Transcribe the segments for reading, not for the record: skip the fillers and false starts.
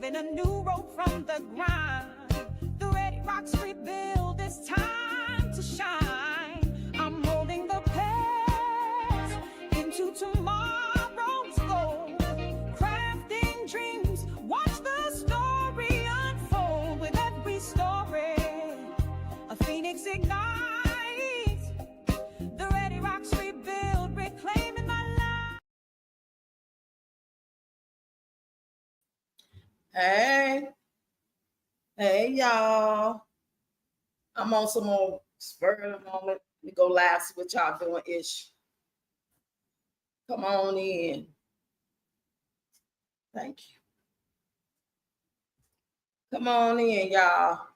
carving a new road from the grind. The ready rocks rebuild, it's time to shine. I'm holding the past into tomorrow's goal. Crafting dreams, watch the story unfold. With every story, a phoenix ignites. The ready rocks rebuild, reclaiming my life. Hey, y'all. I'm on some more spur of the moment. Let me go live, see what y'all doing ish. Come on in. Thank you. Come on in, y'all.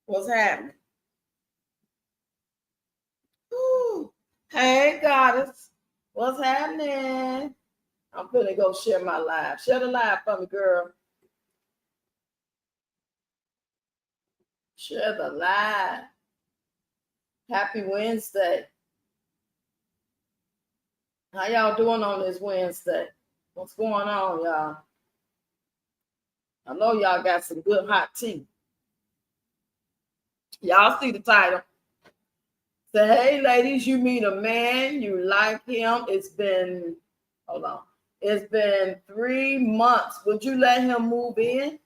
What's happening? Ooh. Hey, goddess. What's happening? I'm gonna go share my live. Share the live for me, girl. Share the live. Happy Wednesday. How y'all doing on this Wednesday? What's going on, y'all? I know y'all got some good hot tea. Y'all see the title. Say, hey, ladies, you meet a man, you like him. It's been 3 months. Would you let him move in?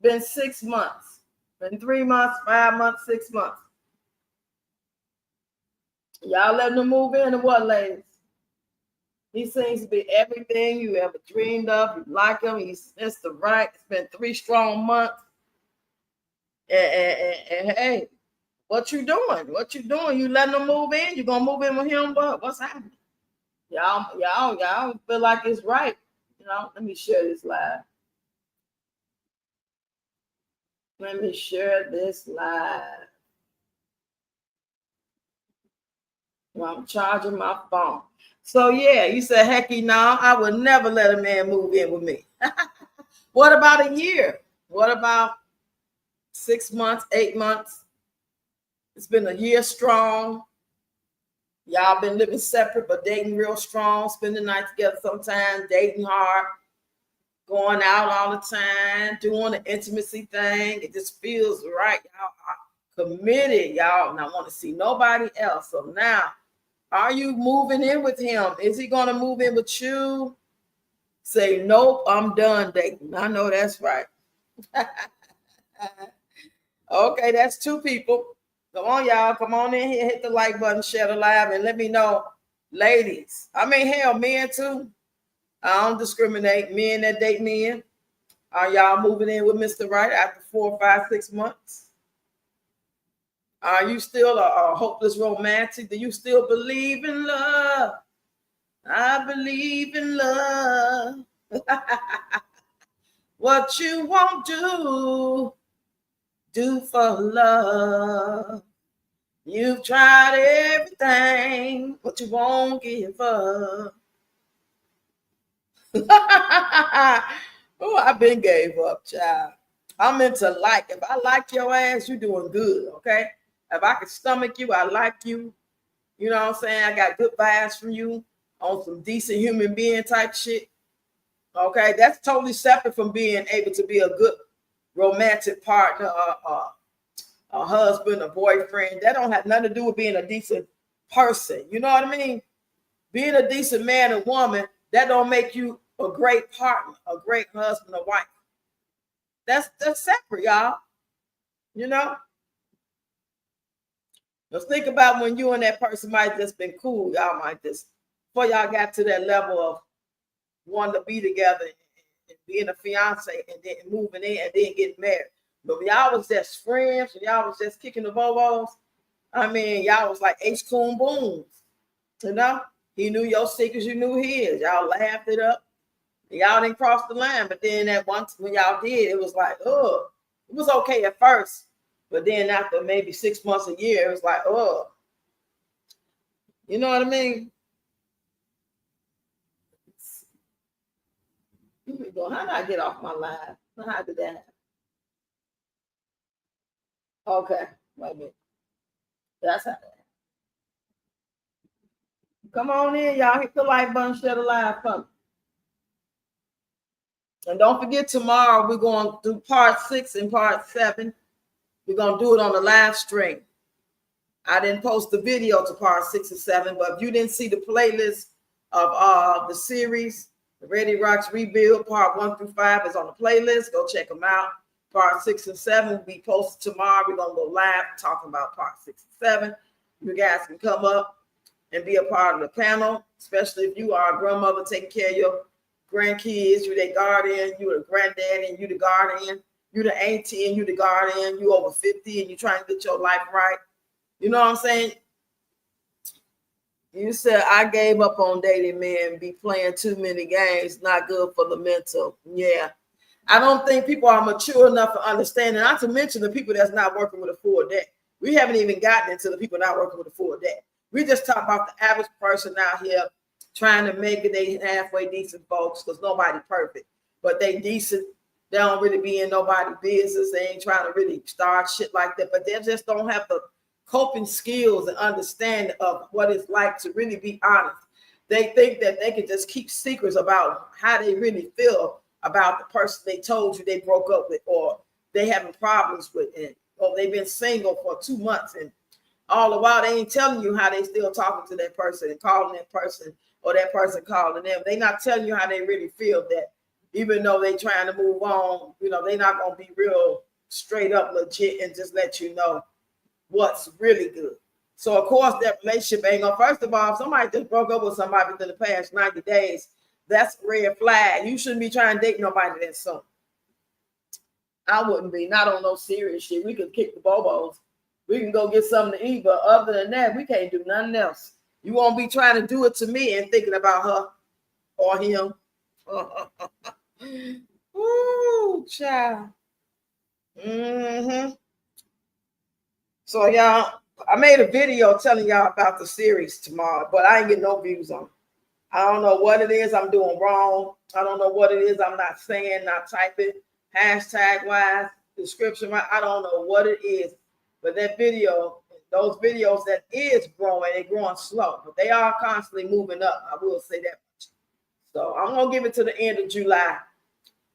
Been 6 months. Been 3 months, 5 months, 6 months. Y'all letting him move in or what, ladies? He seems to be everything you ever dreamed of. You like him. He's the right. It's been 3 strong months. And hey, what you doing? What you doing? You letting him move in? You gonna move in with him? What's happening? Y'all feel like it's right. Let me share this live. Let me share this live. Well, I'm charging my phone. So yeah, you said, hecky no, I would never let a man move in with me. What about a year? What about 6 months, 8 months? It's been a year strong. Y'all been living separate, but dating real strong, spending night together sometimes, dating hard, going out all the time, doing the intimacy thing. It just feels right. Y'all are committed, y'all, and I want to see nobody else. So now, are you moving in with him? Is he going to move in with you? Say, nope, I'm done dating. I know that's right. Okay, that's 2 people. Come on, y'all. Come on in here, hit the like button, share the live, and let me know, ladies. I mean, hell, men too. I don't discriminate. Men that date men. Are y'all moving in with Mr. Right after 4, 5, 6 months? Are you still a hopeless romantic? Do you still believe in love? I believe in love. What you won't do for love. You've tried everything, but you won't give up. Oh, I've been gave up, child. I'm into like. If I like your ass, you doing good, okay? If I can stomach you, I like you. You know what I'm saying? I got good vibes from you on some decent human being type shit. Okay, that's totally separate from being able to be a good romantic partner, a husband, a boyfriend. That don't have nothing to do with being a decent person. You know what I mean? Being a decent man or woman, that don't make you a great partner, a great husband or wife. That's separate, y'all. You know? Just think about when you and that person might just been cool. Y'all might just, before y'all got to that level of wanting to be together and being a fiance and then moving in and then getting married. But when y'all was just friends, when y'all was just kicking the bobos, I mean, y'all was like H Coon Booms. You know? He knew your secrets, you knew his. Y'all laughed it up. Y'all didn't cross the line. But then that once when y'all did, it was like, oh, it was okay at first. But then after maybe 6 months, a year, it was like, oh. You know what I mean? Here we go. How did I get off my live? How did that happen? Okay, wait a minute. That's how that happened. Come on in, y'all. Hit the like button, share the live for me. And don't forget, tomorrow we're going to do part 6 and part 7. We're going to do it on the live stream. I didn't post the video to part 6 and 7, but if you didn't see the playlist of the series, the Ready Rocks Rebuild, part 1 through 5 is on the playlist. Go check them out. Part 6 and 7 will be posted tomorrow. We're going to go live talking about part 6 and 7. You guys can come up and be a part of the panel, especially if you are a grandmother taking care of your grandkids, you their guardian, you the granddaddy and you the guardian, you the auntie and you the guardian, you over 50 and you trying to get your life right. You know what I'm saying? You said I gave up on dating men, be playing too many games, not good for the mental. Yeah. I don't think people are mature enough to understand, and not to mention the people that's not working with a full deck. We haven't even gotten into the people not working with a full deck. We just talk about the average person out here trying to make it. They halfway decent folks, because nobody perfect, but they decent. They don't really be in nobody's business. They ain't trying to really start shit like that, but they just don't have the coping skills and understanding of what it's like to really be honest. They think that they can just keep secrets about how they really feel about the person they told you they broke up with, or they having problems with, and or they've been single for 2 months, and all the while they ain't telling you how they still talking to that person and calling that person, or that person calling them. They not telling you how they really feel, that even though they trying to move on, you know, they not gonna be real straight up legit and just let you know what's really good. So of course that relationship ain't gonna, first of all, if somebody just broke up with somebody within the past 90 days, that's a red flag. You shouldn't be trying to date nobody that soon. I wouldn't be, not on no serious shit. We could kick the bobos. We can go get something to eat, but other than that, we can't do nothing else. You won't be trying to do it to me and thinking about her or him. Ooh, child. So y'all, I made a video telling y'all about the series tomorrow, but I ain't getting no views on it. I don't know what it is I'm doing wrong. I don't know what it is I'm not saying, not typing, hashtag wise, description wise. I don't know what it is, but that video, those videos that is growing, they're growing slow, but they are constantly moving up. I will say that much. So I'm gonna give it to the end of July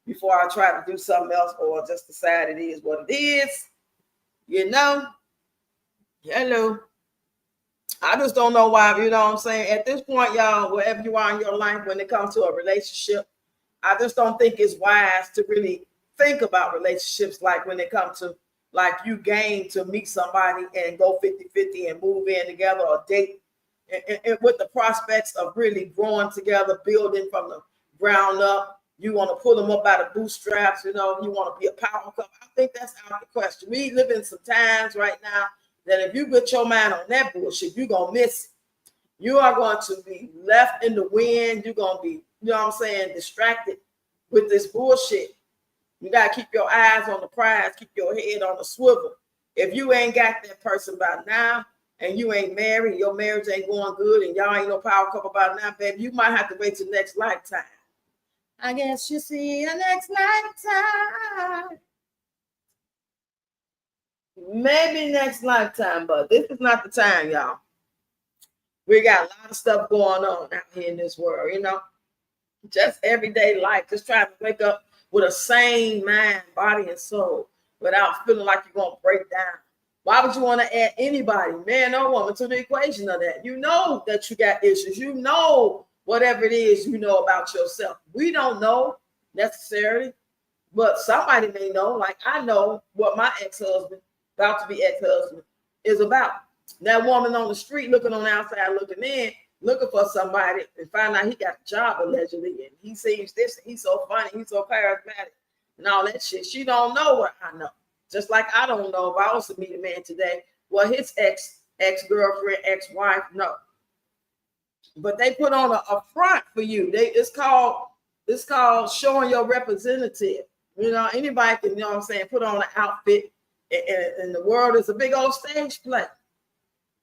before I try to do something else or just decide it is what it is. You know, hello. I just don't know why, you know what I'm saying? At this point, y'all, wherever you are in your life when it comes to a relationship, I just don't think it's wise to really think about relationships like when it comes to like you game to meet somebody and go 50-50 and move in together or date and with the prospects of really growing together, building from the ground up. You want to pull them up out of bootstraps, you know, you want to be a power couple. I think that's out of the question. We live in some times right now that if you put your mind on that bullshit, you're going to miss it. You are going to be left in the wind. You're going to be, you know what I'm saying, distracted with this bullshit. You got to keep your eyes on the prize, keep your head on the swivel. If you ain't got that person by now and you ain't married, your marriage ain't going good and y'all ain't no power couple by now, baby, you might have to wait till next lifetime. I guess you see you next lifetime. Maybe next lifetime, but this is not the time, y'all. We got a lot of stuff going on out here in this world, you know. Just everyday life, just trying to wake up with a sane mind, body, and soul without feeling like you're going to break down. Why would you want to add anybody, man or woman, to the equation of that? You know that you got issues. You know whatever it is you know about yourself. We don't know necessarily, but somebody may know. Like I know what my ex-husband, about to be ex-husband, is about. That woman on the street looking on the outside, looking in, looking for somebody, and find out he got a job allegedly, and he seems this, he's so funny, he's so charismatic, and all that shit. She don't know what I know. Just like I don't know if I was to meet a man today, what his ex-girlfriend, ex-wife know. But they put on a front for you. It's called showing your representative. You know, anybody can, you know what I'm saying, put on an outfit, and the world is a big old stage play.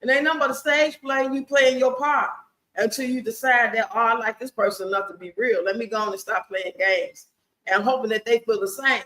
And ain't nothing but a stage play, you playing your part until you decide that, oh, I like this person enough to be real. Let me go on and stop playing games. And hoping that they feel the same.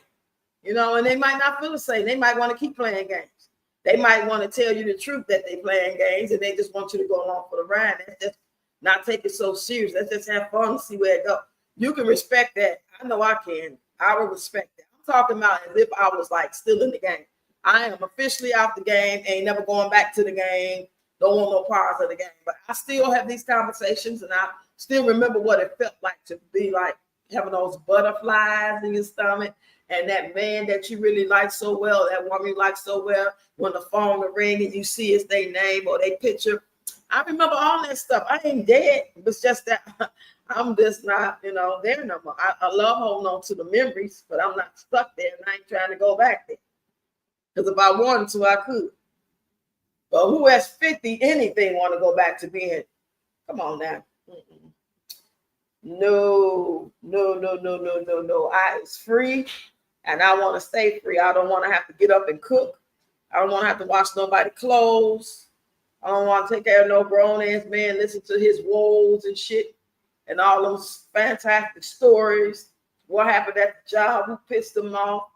You know, and they might not feel the same. They might want to keep playing games. They might want to tell you the truth that they playing games and they just want you to go along for the ride. That's just not take it so serious. Let's just have fun and see where it goes. You can respect that. I know I can. I will respect that. I'm talking about as if I was like still in the game. I am officially out the game, ain't never going back to the game. Don't want no parts of the game. But I still have these conversations, and I still remember what it felt like to be like having those butterflies in your stomach, and that man that you really like so well, that woman you like so well, when the phone will ring and you see it's their name or their picture. I remember all that stuff. I ain't dead. It's just that I'm just not, there no more. I love holding on to the memories, but I'm not stuck there, and I ain't trying to go back there. Because if I wanted to, I could. But who has 50 anything want to go back to being? Come on now. Mm-mm. No. It's free, and I want to stay free. I don't want to have to get up and cook. I don't want to have to wash nobody's clothes. I don't want to take care of no grown ass man, listen to his woes and shit and all those fantastic stories. What happened at the job, who pissed him off.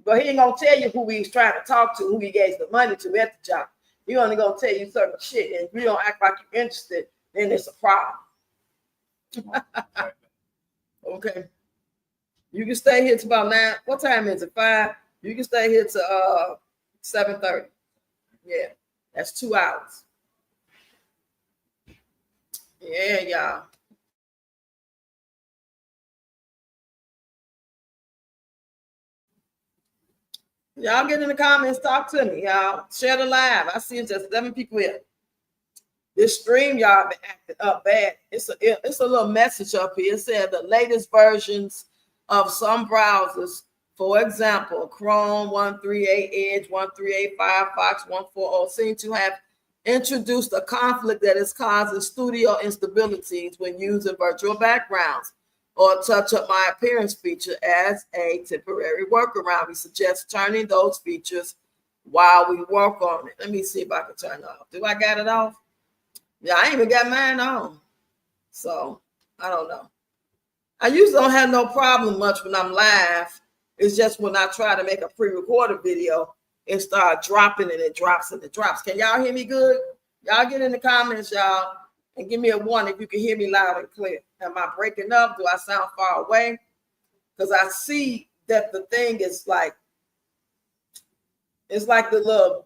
But he ain't going to tell you who he's trying to talk to, who he gave the money to at the job. He only going to tell you certain shit. And if you don't act like you're interested, then it's a problem. Okay. You can stay here till about 9. What time is it? 5? You can stay here till 7:30. Yeah, that's 2 hours. Yeah, y'all. Y'all get in the comments, talk to me, y'all. Share the live. I see it's just 7 people here. This stream, y'all, been acting up bad. It's a little message up here. It said the latest versions of some browsers, for example, Chrome 138, Edge 138, Firefox 140, seem to have introduced a conflict that is causing studio instabilities when using virtual backgrounds or touch up my appearance feature as a temporary workaround. We suggest turning those features while we work on it. Let me see if I can turn it off. Do I got it off? Yeah, I ain't even got mine on. So I don't know. I usually don't have no problem much when I'm live. It's just when I try to make a pre-recorded video, and start dropping and it drops and it drops. Can y'all hear me good? Y'all get in the comments, y'all, and give me a 1 if you can hear me loud and clear. Am I breaking up? Do I sound far away? Because I see that the thing is like, it's like the little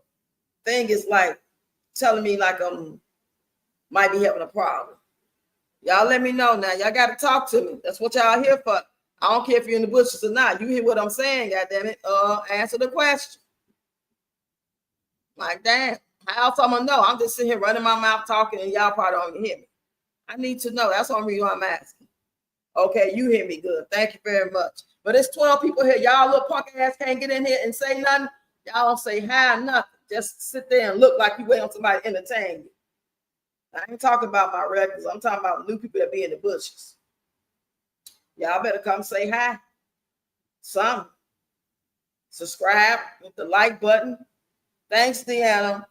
thing is like telling me like might be having a problem. Y'all let me know now. Y'all got to talk to me. That's what y'all here for. I don't care if you're in the bushes or not. You hear what I'm saying, goddammit. Answer the question. Like, damn, how else I'm gonna know? I'm just sitting here running my mouth talking and y'all probably don't even hear me. I need to know. That's the only reason I'm asking. Okay, you hear me good. Thank you very much. But it's 12 people here. Y'all little punk ass can't get in here and say nothing. Y'all don't say hi, nothing. Just sit there and look like you wait on somebody to entertain you. I ain't talking about my regulars. I'm talking about new people that be in the bushes. Y'all better come say hi. Some. Subscribe with the like button. Thanks, Deanna.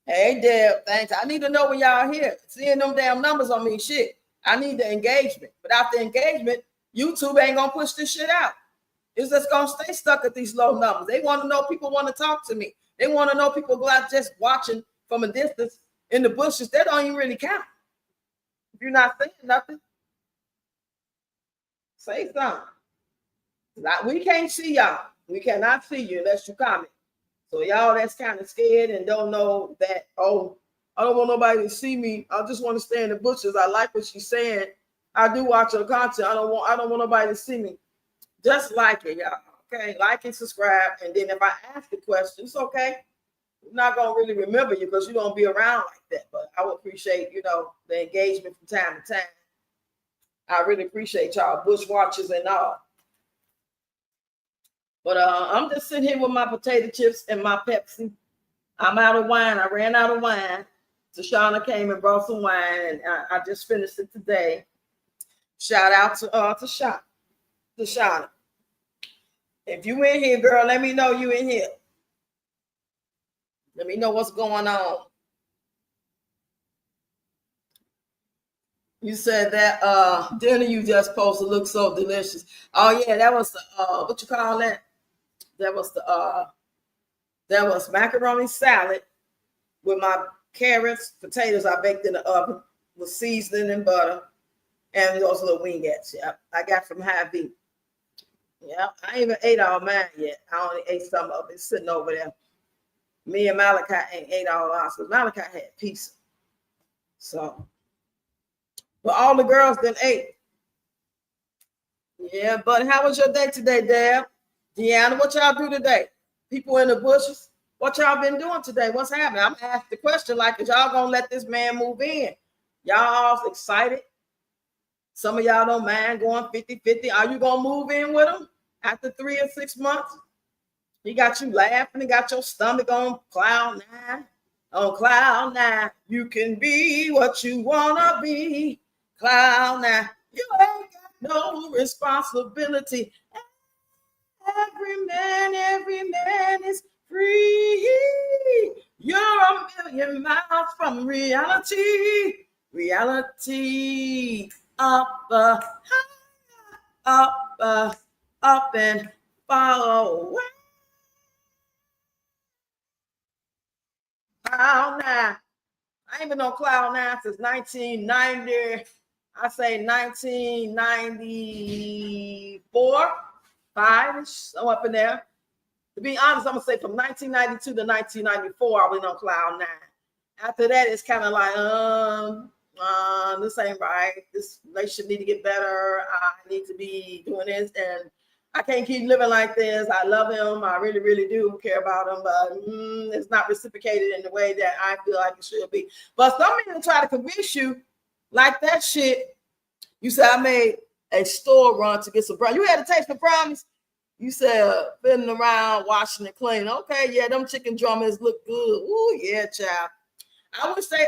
Hey, Deb. Thanks. I need to know when y'all here. Seeing them damn numbers on me, shit. I need the engagement. Without the engagement, YouTube ain't gonna push this shit out. It's just gonna stay stuck at these low numbers. They want to know people want to talk to me. They want to know people go out just watching from a distance in the bushes. That don't even really count. If you're not saying nothing, say something. We can't see y'all. We cannot see you unless you comment. So y'all that's kind of scared and don't know that, oh, I don't want nobody to see me. I just want to stay in the bushes. I like what she's saying. I do watch her content. I don't want nobody to see me. Just like it, y'all. Okay, like and subscribe. And then if I ask a question, it's okay. I'm not gonna really remember you because you don't be around like that. But I would appreciate, the engagement from time to time. I really appreciate y'all, bush watchers and all. But I'm just sitting here with my potato chips and my Pepsi. I'm out of wine. I ran out of wine. Tashana came and brought some wine, and I just finished it today. Shout out to Tashana. If you in here, girl, let me know you in here. Let me know what's going on. You said that dinner you just posted looks so delicious. Oh yeah, that was the what you call that? That was macaroni salad with my carrots, potatoes I baked in the oven with seasoning and butter. And those little wingettes. Yeah, I got from Heyyyy. Yeah, I ain't even ate all mine yet. I only ate some of it sitting over there. Me and Malachi ain't ate all ours because Malachi had pizza. So, but all the girls then ate. Yeah, but how was your day today, Dad? Deanna, what y'all do today? People in the bushes, what y'all been doing today? What's happening? I'm asking the question like, is y'all gonna let this man move in? Y'all all excited? Some of y'all don't mind going 50-50. Are you gonna move in with him after 3 or 6 months? He got you laughing, he got your stomach on cloud nine. On cloud nine, you can be what you wanna be. Cloud nine, you ain't got no responsibility. Every man is free. You're a million miles from reality. Reality up, up, up and far away. Cloud nine. I ain't been on cloud nine since 1990. I say 1994, 5-ish, so up in there. To be honest, I'm gonna say from 1992 to 1994, I was on cloud nine. After that, it's kind of like, this ain't right. This relationship need to get better. I need to be doing this, and I can't keep living like this. I love him. I really, really do care about him, but it's not reciprocated in the way that I feel like it should be. But some people try to convince you like that shit. You said I made a store run to get some brownies. You had a taste for brownies? You said fiddling around, washing and cleaning. Okay, yeah, them chicken drummers look good. Ooh, yeah, child. I wish they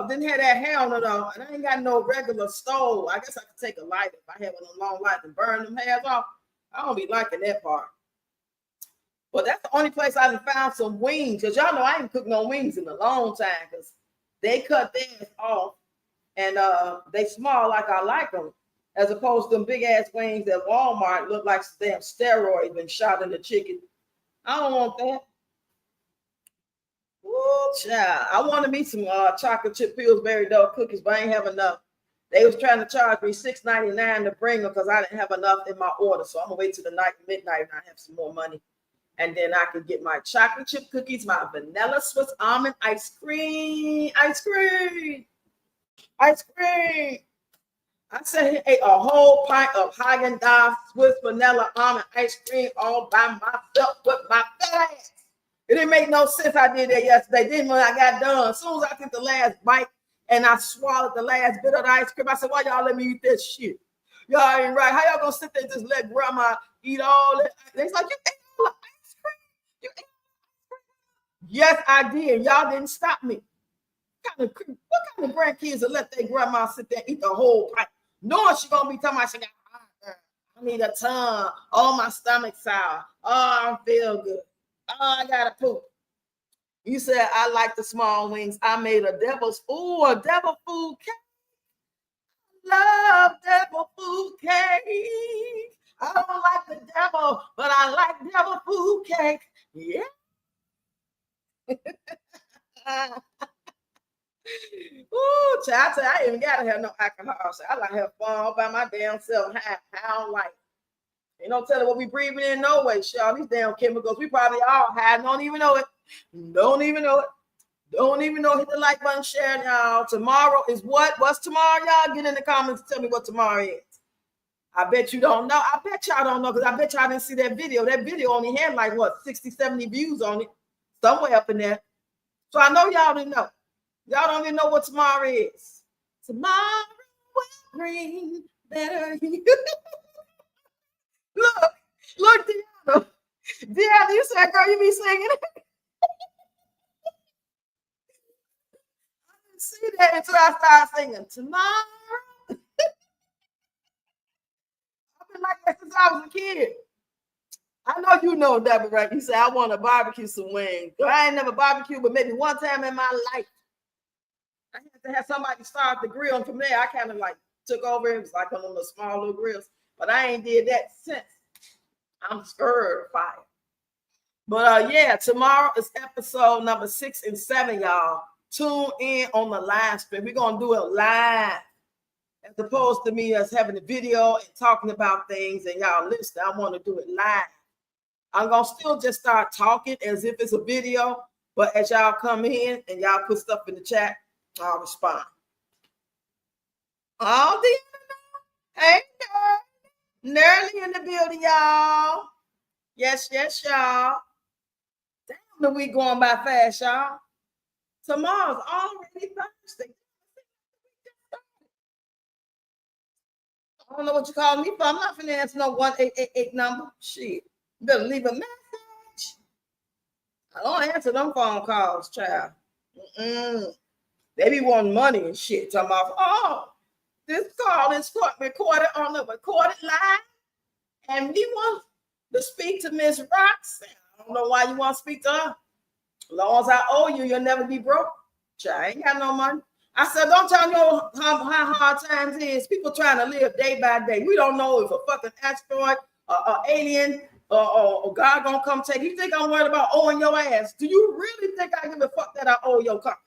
didn't have that hair on it though. And I ain't got no regular stove. I guess I could take a lighter if I have a long light to burn them hairs off. I don't be liking that part. But that's the only place I found some wings. Because y'all know I ain't cooked no wings in a long time because they cut theirs off and they small like I like them. As opposed to them big ass wings at Walmart look like damn steroids been shot in the chicken. I don't want that. Ooh, child. I wanted me some chocolate chip Pillsbury dough cookies, but I ain't have enough. They was trying to charge me $6.99 to bring them because I didn't have enough in my order. So I'm gonna wait till the midnight and I have some more money. And then I can get my chocolate chip cookies, my vanilla Swiss almond ice cream. I said he ate a whole pint of Haagen-Dazs Swiss vanilla almond ice cream all by myself with my fat ass. It didn't make no sense. I did that yesterday. Then when I got done, as soon as I took the last bite and I swallowed the last bit of the ice cream, I said, why y'all let me eat that shit? Y'all ain't right. How y'all gonna sit there and just let grandma eat all that? It's like, you ate all the ice cream? You ate ice cream? Yes, I did. Y'all didn't stop me. What kind of grandkids will let their grandma sit there and eat the whole pint? Knowing she gonna be talking about, she got, I need a tongue. Oh, my stomach's sour. Oh, I don't feel good. Oh, I gotta poop. You said I like the small wings. I made a devil food cake. Love devil food cake. I don't like the devil, but I like devil food cake. Yeah. Ooh, child, I ain't even gotta have no alcohol. So I like to have fun all by my damn self. I don't like. You don't tell her what we breathing in no way, y'all. These damn chemicals, we probably all had. Don't even know it. Don't even know it. Don't even know. Hit the like button, share, y'all. Tomorrow is what? What's tomorrow, y'all? Get in the comments and tell me what tomorrow is. I bet you don't know. I bet y'all don't know because I bet y'all didn't see that video. That video only had like what 60, 70 views on it, somewhere up in there. So I know y'all didn't know. Y'all don't even know what tomorrow is. Tomorrow will bring better. Look, Deanna. Deanna, you said, girl, you be singing. I didn't see that until I started singing. Tomorrow. I've been like that since I was a kid. I know you know, Deborah, right? You said, I want to barbecue some wings. I ain't never barbecued, but maybe one time in my life. I had to have somebody start the grill. And from there, I kind of like took over. It was like on the small little grills. But I ain't did that since. I'm scared of fire. But yeah, tomorrow is episode number 6 and 7, y'all. Tune in on the live stream. We're going to do it live as opposed to me as having a video and talking about things and y'all listen. I want to do it live. I'm gonna still just start talking as if it's a video, but as y'all come in and y'all put stuff in the chat, I'll respond. All the hey, Nerly in the building, y'all. Yes, y'all. Damn, the week going by fast, y'all. Tomorrow's already Thursday. I don't know what you call me for. I'm not finna answer no 1888 number. Shit. You better leave a message. I don't answer them phone calls, child. They be wanting money and shit. Talking about, oh, this call is recorded on the recorded line. And we want to speak to Miss Roxanne. I don't know why you want to speak to her. As long as I owe you, you'll never be broke. Child, I ain't got no money. I said, don't y'all know how hard times is? People trying to live day by day. We don't know if a fucking asteroid or alien or God gonna come take. You think I'm worried about owing your ass? Do you really think I give a fuck that I owe your car?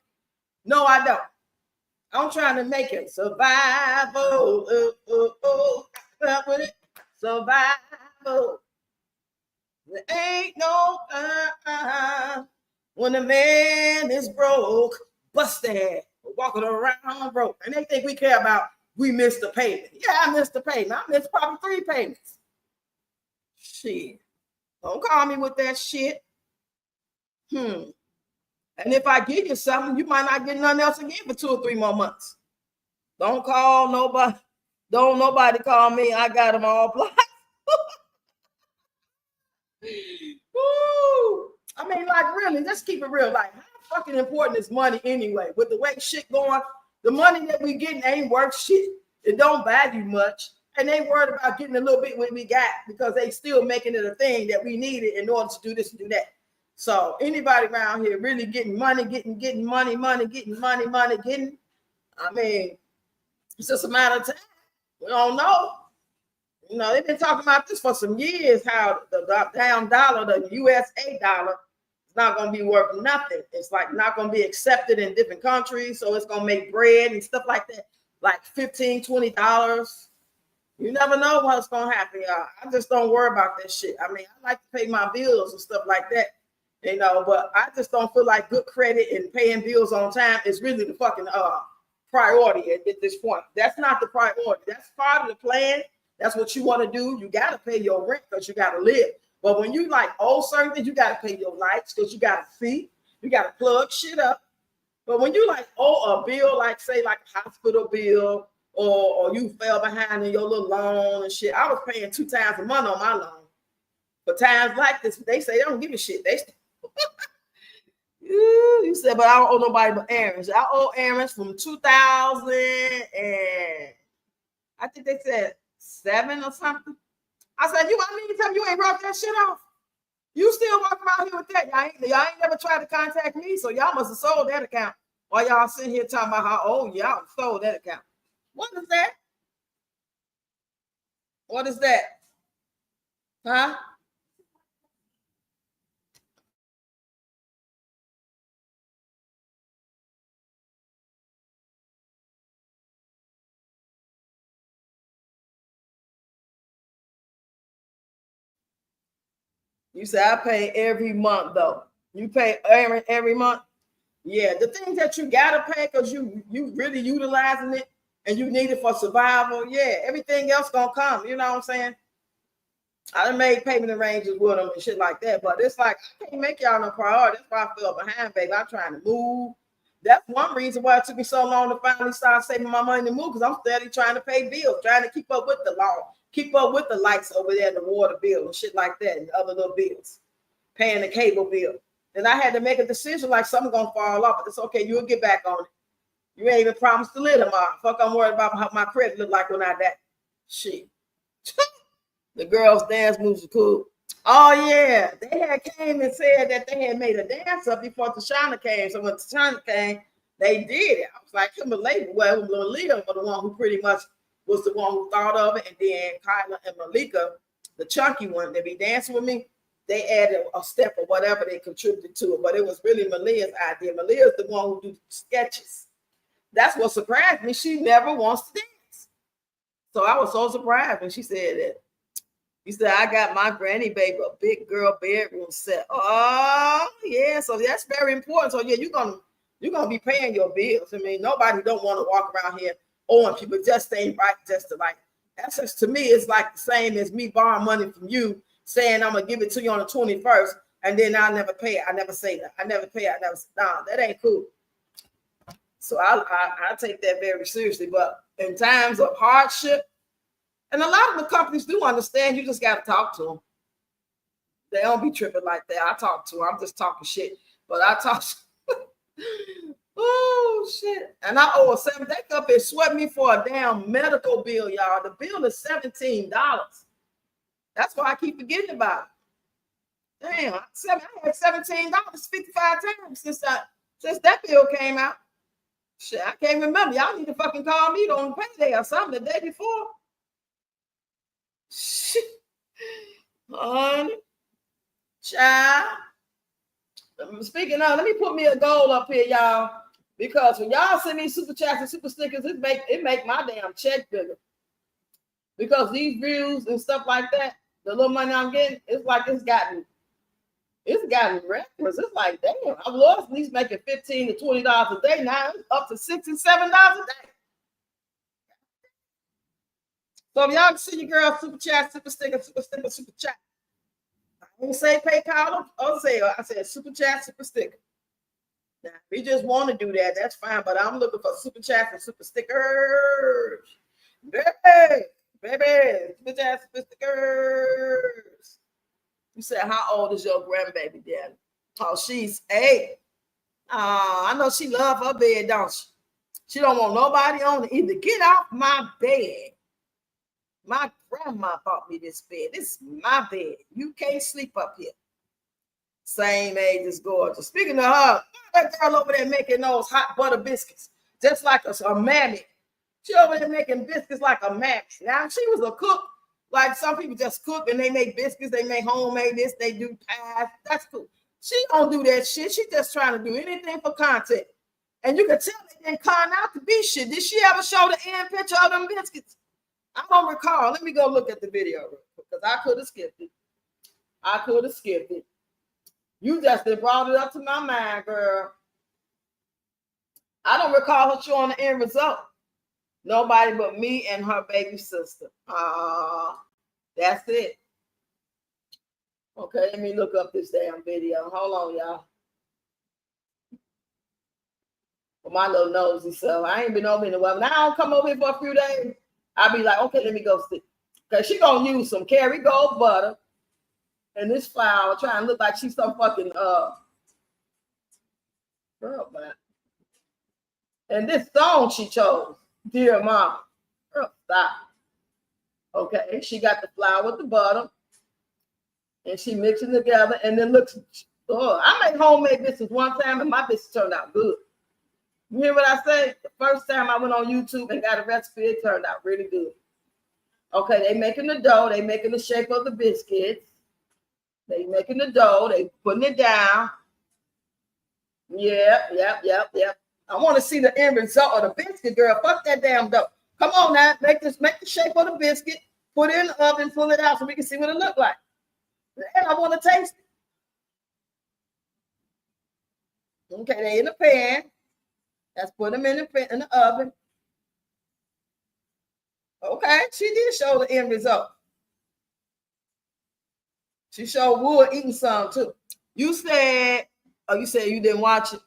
No, I don't. I'm trying to make it survival. With it. Survival. There ain't no when a man is broke, busted, walking around broke, and they think we care about we missed the payment. Yeah, I missed the payment. I missed probably 3 payments. Shit. Don't call me with that shit. And if I give you something, you might not get nothing else again for 2 or 3 more months. Don't call nobody. Don't nobody call me. I got them all blocked. Woo. I mean, like, really, let's keep it real. Like, how fucking important is money anyway? With the way shit going, the money that we getting ain't worth shit. It don't value much. And they worried about getting a little bit what we got because they still making it a thing that we needed in order to do this and do that. So anybody around here really getting money, getting money, getting money. I mean, it's just a matter of time. We don't know. You know, they've been talking about this for some years, how the damn dollar, the USA dollar, is not going to be worth nothing. It's like not going to be accepted in different countries. So it's going to make bread and stuff like that, like $15, $20. You never know what's going to happen, y'all. I just don't worry about that shit. I mean, I like to pay my bills and stuff like that, you know, but I just don't feel like good credit and paying bills on time is really the fucking priority at this point. That's not the priority. That's part of the plan. That's what you want to do. You got to pay your rent because you got to live. But when you like owe certain things, you got to pay your lights because you got to feed. You got to plug shit up. But when you like owe a bill, like say like a hospital bill or you fell behind in your little loan and shit, I was paying 2 times a month on my loan. For times like this, they say they don't give a shit. They you said, but I don't owe nobody but Aaron's. I owe Aaron's from 2000 and I think they said 7 or something. I said, I mean, you tell me you ain't wrote that shit off. You still walking around here with that. Y'all ain't never tried to contact me, so y'all must have sold that account while y'all sitting here talking about how old y'all sold that account. What is that? What is that? Huh? You say I pay every month though. You pay every month. Yeah, the things that you gotta pay because you really utilizing it and you need it for survival. Yeah, everything else gonna come. You know what I'm saying? I done made payment arrangements with them and shit like that, but it's like I can't make y'all no priority. That's why I fell behind, baby. I'm trying to move. That's one reason why it took me so long to finally start saving my money to move because I'm steady trying to pay bills, trying to keep up with the law, keep up with the lights over there, the water bill and shit like that, and other little bills, paying the cable bill. And I had to make a decision like something's gonna fall off, but it's okay. You'll get back on it. You ain't even promised to live tomorrow. Fuck, I'm worried about how my credit look like when I die. Shit. The girls' dance moves are cool. Oh yeah, they had came and said that they had made a dance up before Tashana came. So when Tashana came, they did it. I was like, Leah was the one who pretty much was the one who thought of it, and then Kyla and Malika, the chunky one, they be dancing with me. They added a step or whatever they contributed to it, but it was really Malia's idea. Malia's the one who do sketches. That's what surprised me. She never wants to dance. So I was so surprised when she said that. You said, I got my granny baby a big girl bedroom set. Oh, yeah. So that's very important. So yeah, you're gonna be paying your bills. I mean, nobody don't want to walk around here owing people. Just ain't right, just to like that's just to me, it's like the same as me borrowing money from you, saying I'm gonna give it to you on the 21st, and then I never pay it. I never say that. I never pay it. I never say, nah, that ain't cool. So I take that very seriously. But in times of hardship, and a lot of the companies do understand, you just got to talk to them. They don't be tripping like that. I talk to them. I'm just talking shit. But I talk. Oh, shit. And I owe a $7. They up and swept me for a damn medical bill, y'all. The bill is $17. That's why I keep forgetting about it. Damn, I had $17 55 times since that bill came out. Shit, I can't remember. Y'all need to fucking call me on payday or something the day before. Shit. Honey. Child. Speaking of, let me put me a goal up here, y'all. Because when y'all send me super chats and super stickers, it make my damn check bigger. Because these views and stuff like that, the little money I'm getting, it's like it's gotten reckless. It's like, damn, I've lost at least making $15 to $20 a day. Now it's up to $6 and $7 a day. So if y'all can see your girl super chat, super sticker, super chat. I didn't say PayPal. I said super chat, super sticker. Now, if you just want to do that, that's fine. But I'm looking for super chats and super stickers. Baby, super chats, super stickers. You said, how old is your grandbaby, Daddy? Oh, she's 8. I know she love her bed, don't she? She don't want nobody on it. Either get off my bed. My grandma bought me this bed. This is my bed. You can't sleep up here. Same age as gorgeous. Speaking of her, that girl over there making those hot butter biscuits, just like a mammy. She over there making biscuits like a mammy. Now, she was a cook. Like some people just cook and they make biscuits. They make homemade this. They do pies. That's cool. She don't do that shit. She just trying to do anything for content. And you can tell they didn't con out to be shit. Did she ever show the end picture of them biscuits? I don't recall. Let me go look at the video because I could have skipped it. You just brought it up to my mind, girl. I don't recall her showing the end result. Nobody but me and her baby sister. That's it. Okay, let me look up this damn video. Hold on, y'all. For my little nosy self. I ain't been over in a while. Now I don't come over here for a few days. I'll be like, okay, let me go see. Because she going to use some Kerrygold butter and this flour trying to look like she's some fucking, girl, man. And this song she chose, Dear Mama. Girl, stop. Okay, she got the flour with the butter and she mixing together and then looks, I made homemade biscuits one time and my biscuits turned out good. You hear what I say? The first time I went on YouTube and got a recipe, it turned out really good. Okay, they making the dough. They making the shape of the biscuits. They making the dough. They putting it down. Yep. I want to see the end result of the biscuit, girl. Fuck that damn dough. Come on now, make the shape of the biscuit. Put it in the oven, pull it out so we can see what it look like. And I want to taste it. Okay, they in the pan. Let's put them in the oven. Okay, she did show the end result. She showed Wood eating some too. You said you didn't watch it.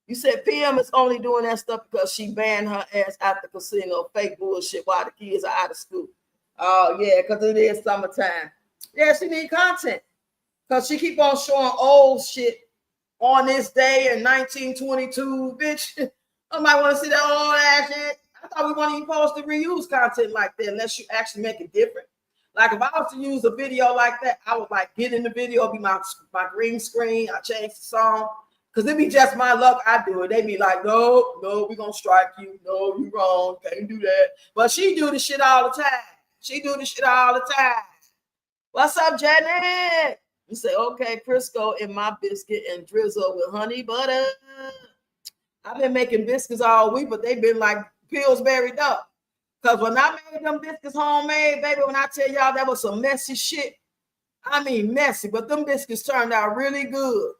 You said PM is only doing that stuff because she banned her ass out the casino. Fake bullshit while the kids are out of school. Oh, yeah, because it is summertime. Yeah, she need content. Because she keep on showing old shit on this day in 1922, bitch. I might want to see that old ass shit. I thought we weren't even supposed to reuse content like that unless you actually make it different. Like if I was to use a video like that, I would like get in the video, be my green screen, I change the song. Because it'd be just my luck, I do it. They be like, no, we're going to strike you. No, you wrong. Can't do that. But she do the shit all the time. What's up, Janet? You say, okay, Crisco in my biscuit and drizzle with honey butter. I've been making biscuits all week, but they've been like Pillsbury duck. Because when I made them biscuits homemade, baby, when I tell y'all that was some messy shit, I mean messy, but them biscuits turned out really good.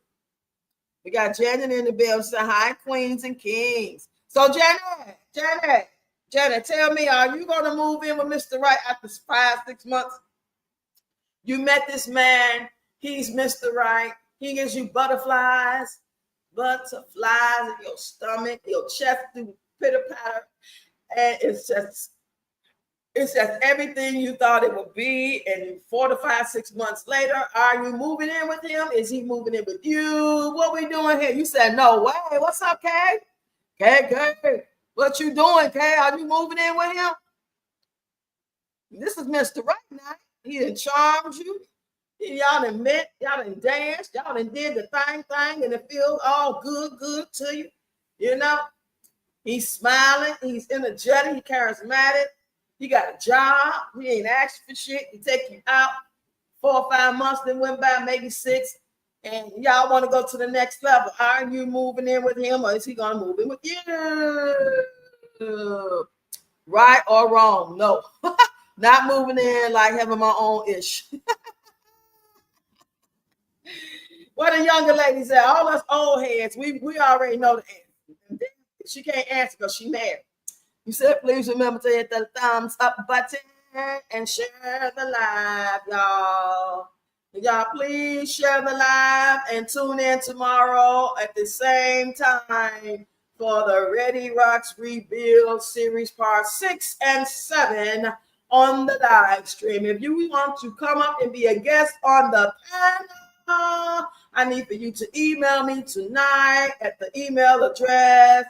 We got Janet in the building saying hi, queens and kings. So Janet, tell me, are you going to move in with Mr. Right after 5-6 months? You met this man. He's Mr. Right. He gives you butterflies in your stomach, your chest do pitter patter, and it's just everything you thought it would be. And 4 to 5, 6 months later, are you moving in with him? Is he moving in with you? What we doing here? You said no way. What's up, Kay? Kay, what you doing, Kay? Are you moving in with him? This is Mr. Right now. He done charmed you. Y'all done met, y'all done danced, y'all done did the thing, and it feels all good to you. You know, he's smiling, he's energetic, he's charismatic, he got a job, he ain't asked for shit, he take you out. 4 or 5 months, then went by, maybe 6, and y'all want to go to the next level. Are you moving in with him, or is he gonna move in with you? Right or wrong? No. Not moving in like having my own ish. What the younger ladies at? All us old heads, we already know the answer. She can't answer because she married. You said, please remember to hit the thumbs up button and share the live, y'all. Y'all, please share the live and tune in tomorrow at the same time for the Ready Rocks Rebuild series part 6 and 7 on the live stream. If you want to come up and be a guest on the panel, I need for you to email me tonight at the email address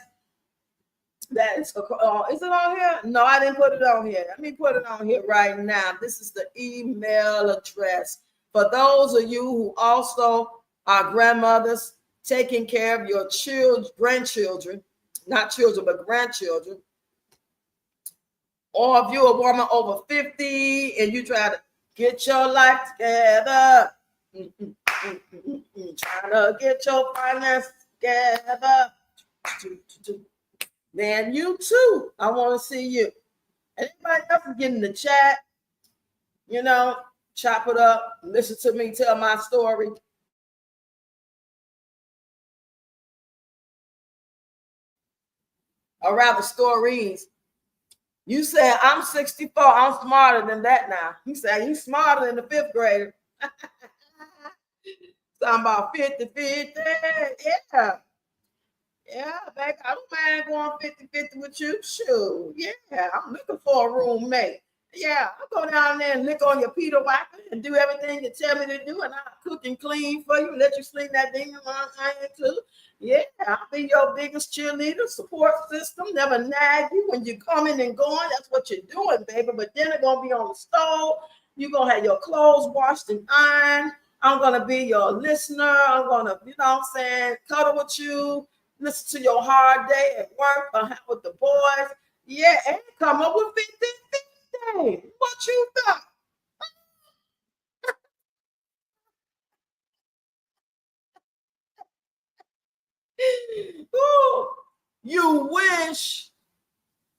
that is, is it on here? No, I didn't put it on here. Let me put it on here right now. This is the email address. For those of you who also are grandmothers taking care of your grandchildren, not children, but grandchildren, or if you're a woman over 50 and you try to get your life together, trying to get your finances together, then you too, I want to see you. And anybody else is getting in the chat, you know, chop it up, listen to me tell my story. Or rather, stories. You said I'm 64, I'm smarter than that now. He said he's smarter than the 5th grader. Talking about 50-50. Yeah. Yeah, baby, I don't mind going 50-50 with you. Sure. Yeah, I'm looking for a roommate. Yeah, I'll go down there and lick on your Peter Wacker and do everything you tell me to do, and I'll cook and clean for you and let you sling that thing on too. Yeah, I'll be your biggest cheerleader, support system, never nag you when you're coming and going. That's what you're doing, baby. But dinner gonna be on the stove. You're gonna have your clothes washed and ironed. I'm gonna be your listener. I'm gonna, you know what I'm saying, cuddle with you, listen to your hard day at work or with the boys. Yeah, and come up with 50-50. What you thought? Ooh, you wish.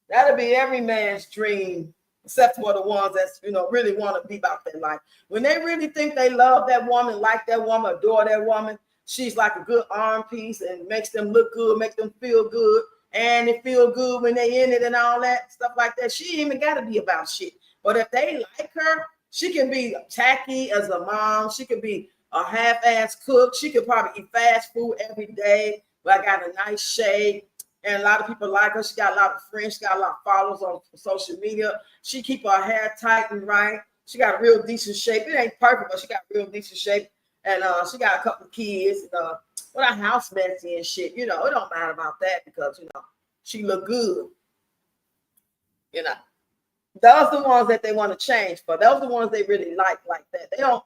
That'll be every man's dream, except for the ones that, you know, really want to be about their life. When they really think they love that woman, like that woman, adore that woman, she's like a good arm piece and makes them look good, make them feel good, and they feel good when they in it and all that stuff like that. She ain't even got to be about shit. But if they like her, she can be tacky as a mom. She could be a half-ass cook. She could probably eat fast food every day, but I got a nice shape. And a lot of people like her. She got a lot of friends. She got a lot of followers on social media. She keep her hair tight and right. She got a real decent shape. It ain't perfect, but she got real decent shape. And she got a couple of kids. With her house messy and shit. You know, it don't matter about that because, you know, she look good. You know, those are the ones that they want to change for. Those are the ones they really like that. They don't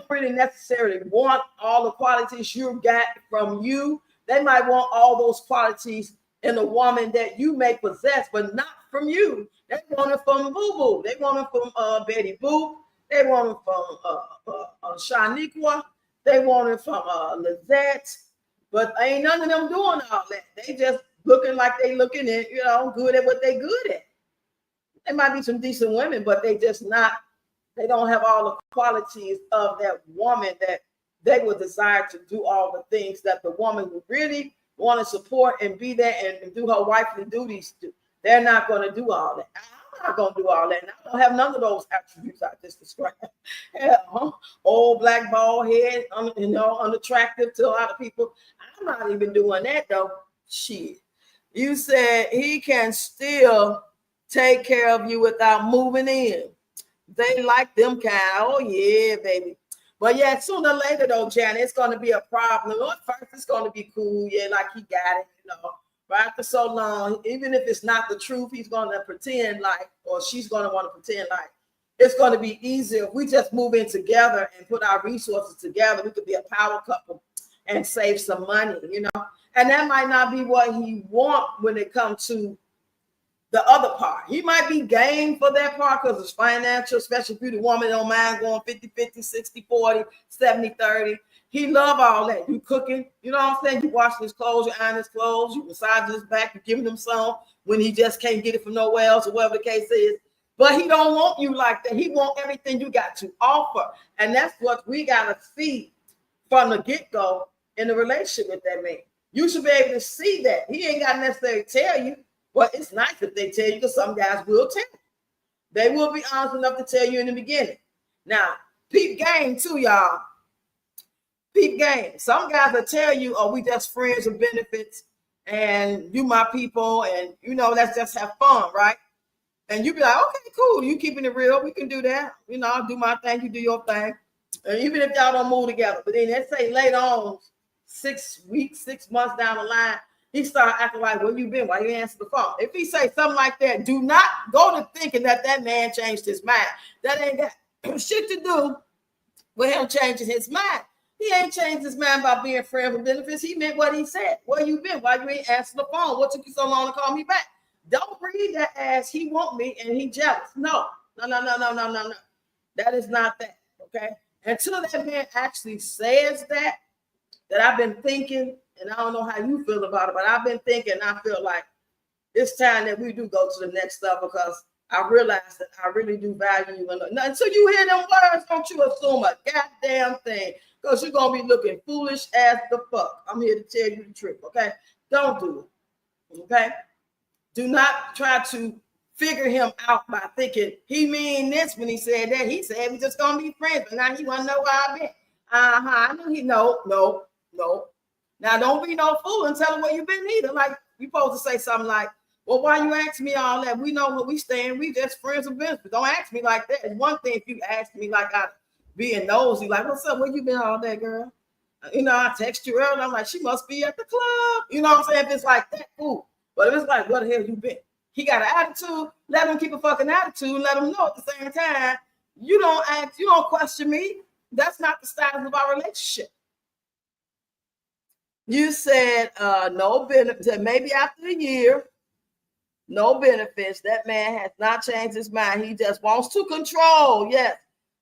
really necessarily want all the qualities you got from you. They might want all those qualities in a woman that you may possess, but not from you. They want it from Boo Boo. They want it from Betty Boop. They want it from Shaniqua. They want it from Lizette. But ain't none of them doing all that. They just looking like they looking at, you know, good at what they good at. They might be some decent women, but they don't have all the qualities of that woman that they would desire to do all the things that the woman would really want to support and be there and do her wifely duties to. They're not going to do all that. I'm not going to do all that. And I don't have none of those attributes I just described. Old black bald head, unattractive to a lot of people. I'm not even doing that though. Shit. You said he can still take care of you without moving in. They like them kind. Oh yeah, baby. But yeah, sooner or later though, Janet, it's going to be a problem. At first, it's going to be cool. Yeah, like he got it, But after so long, even if it's not the truth, he's going to pretend like, or she's going to want to pretend like it's going to be easier if we just move in together and put our resources together. We could be a power couple and save some money, And that might not be what he wants when it comes to the other part. He might be game for that part because it's financial, especially if you're the woman don't mind going 50-50, 60-40, 70-30. He love all that. You cooking, you know what I'm saying? You washing his clothes, you iron his clothes, you massage his back, you giving him some when he just can't get it from nowhere else or whatever the case is. But he don't want you like that. He want everything you got to offer. And that's what we got to see from the get-go in the relationship with that man. You should be able to see that. He ain't got to necessarily tell you. But it's nice if they tell you, because some guys will tell you. They will be honest enough to tell you in the beginning. Now, peep game too, y'all. Peep game. Some guys will tell you, oh, we just friends with benefits, and you my people, and let's just have fun, right? And you be like, okay, cool. You keeping it real. We can do that. I'll do my thing. You do your thing. And even if y'all don't move together. But then let's say later on, 6 weeks, 6 months down the line, he started acting like, where you been? Why you answer the phone? If he say something like that, do not go to thinking that man changed his mind. That ain't got shit to do with him changing his mind. He ain't changed his mind by being friends with benefits. He meant what he said. Where you been? Why you ain't answering the phone? What took you so long to call me back? Don't read that as he want me and he jealous. No. That is not that, okay? Until that man actually says that I've been thinking, and I don't know how you feel about it, but I've been thinking, I feel like it's time that we do go to the next level, because I realize that I really do value you. Until you hear them words, don't you assume a goddamn thing, because you're going to be looking foolish as the fuck. I'm here to tell you the truth, okay? Don't do it, okay? Do not try to figure him out by thinking he mean this when he said that. He said we just going to be friends, but now he want to know where I've been. I knew he, no. Now, don't be no fool and tell him where you been either. Like, you supposed to say something like, well, why you ask me all that? We know where we stand. We just friends with business. Don't ask me like that. It's one thing if you ask me like I being nosy, like, what's up? Where you been all day, girl? I text you earlier. I'm like, she must be at the club. You know what I'm saying? If it's like that, cool. But if it's like, where the hell you been? He got an attitude. Let him keep a fucking attitude and let him know at the same time, you don't question me. That's not the status of our relationship. You said no benefits, maybe after a year, no benefits. That man has not changed his mind. He just wants to control. Yes,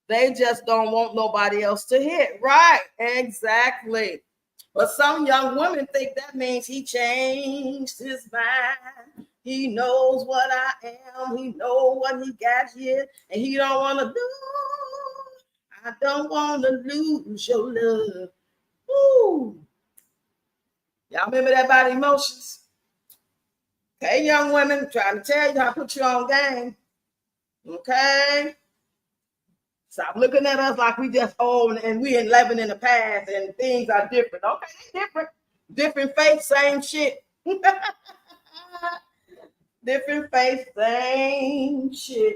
they just don't want nobody else to hit. Right, exactly. But some young women think that means he changed his mind. He knows what I am. He knows what he got here, and he don't want to lose. I don't want to lose your love. Ooh. Y'all remember that about emotions? Okay, young women, trying to tell you how to put you on game. Okay? Stop looking at us like we just old and we living in the past and things are different. Okay, different. Different face, same shit. Different face, same shit.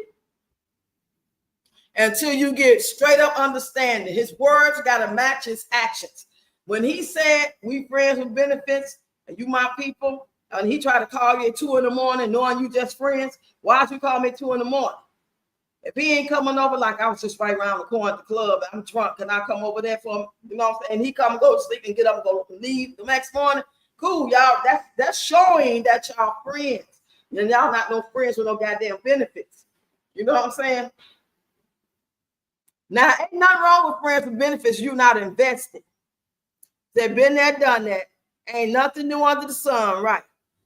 Until you get straight up understanding. His words got to match his actions. When he said, we friends with benefits, and you my people, and he tried to call you at 2 a.m, knowing you just friends, why'd you call me at 2 a.m? If he ain't coming over, like I was just right around the corner at the club, I'm drunk, can I come over there for him? You know what I'm saying? And he come and go to sleep and get up and go leave the next morning. Cool, y'all. That's showing that y'all friends. And y'all not no friends with no goddamn benefits. You know what I'm saying? Now, ain't nothing wrong with friends with benefits. You're not invested. They've been there, done that. Ain't nothing new under the sun, right?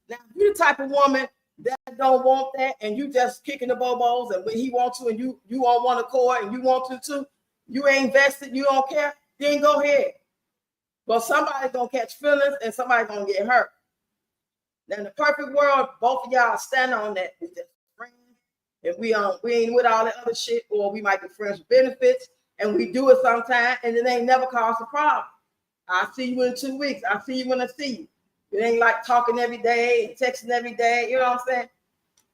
Now, if you're the type of woman that don't want that, and you just kicking the bobos, and when he wants to, and you on one accord, and you want to too, you ain't invested, you don't care, then go ahead. But somebody's gonna catch feelings, and somebody's gonna get hurt. Now, in the perfect world, both of y'all stand on that. We just friends, and we ain't with all that other shit, or we might be friends with benefits, and we do it sometime, and it ain't never caused a problem. I'll see you in 2 weeks. I'll see you when I see you. It ain't like talking every day and texting every day. You know what I'm saying?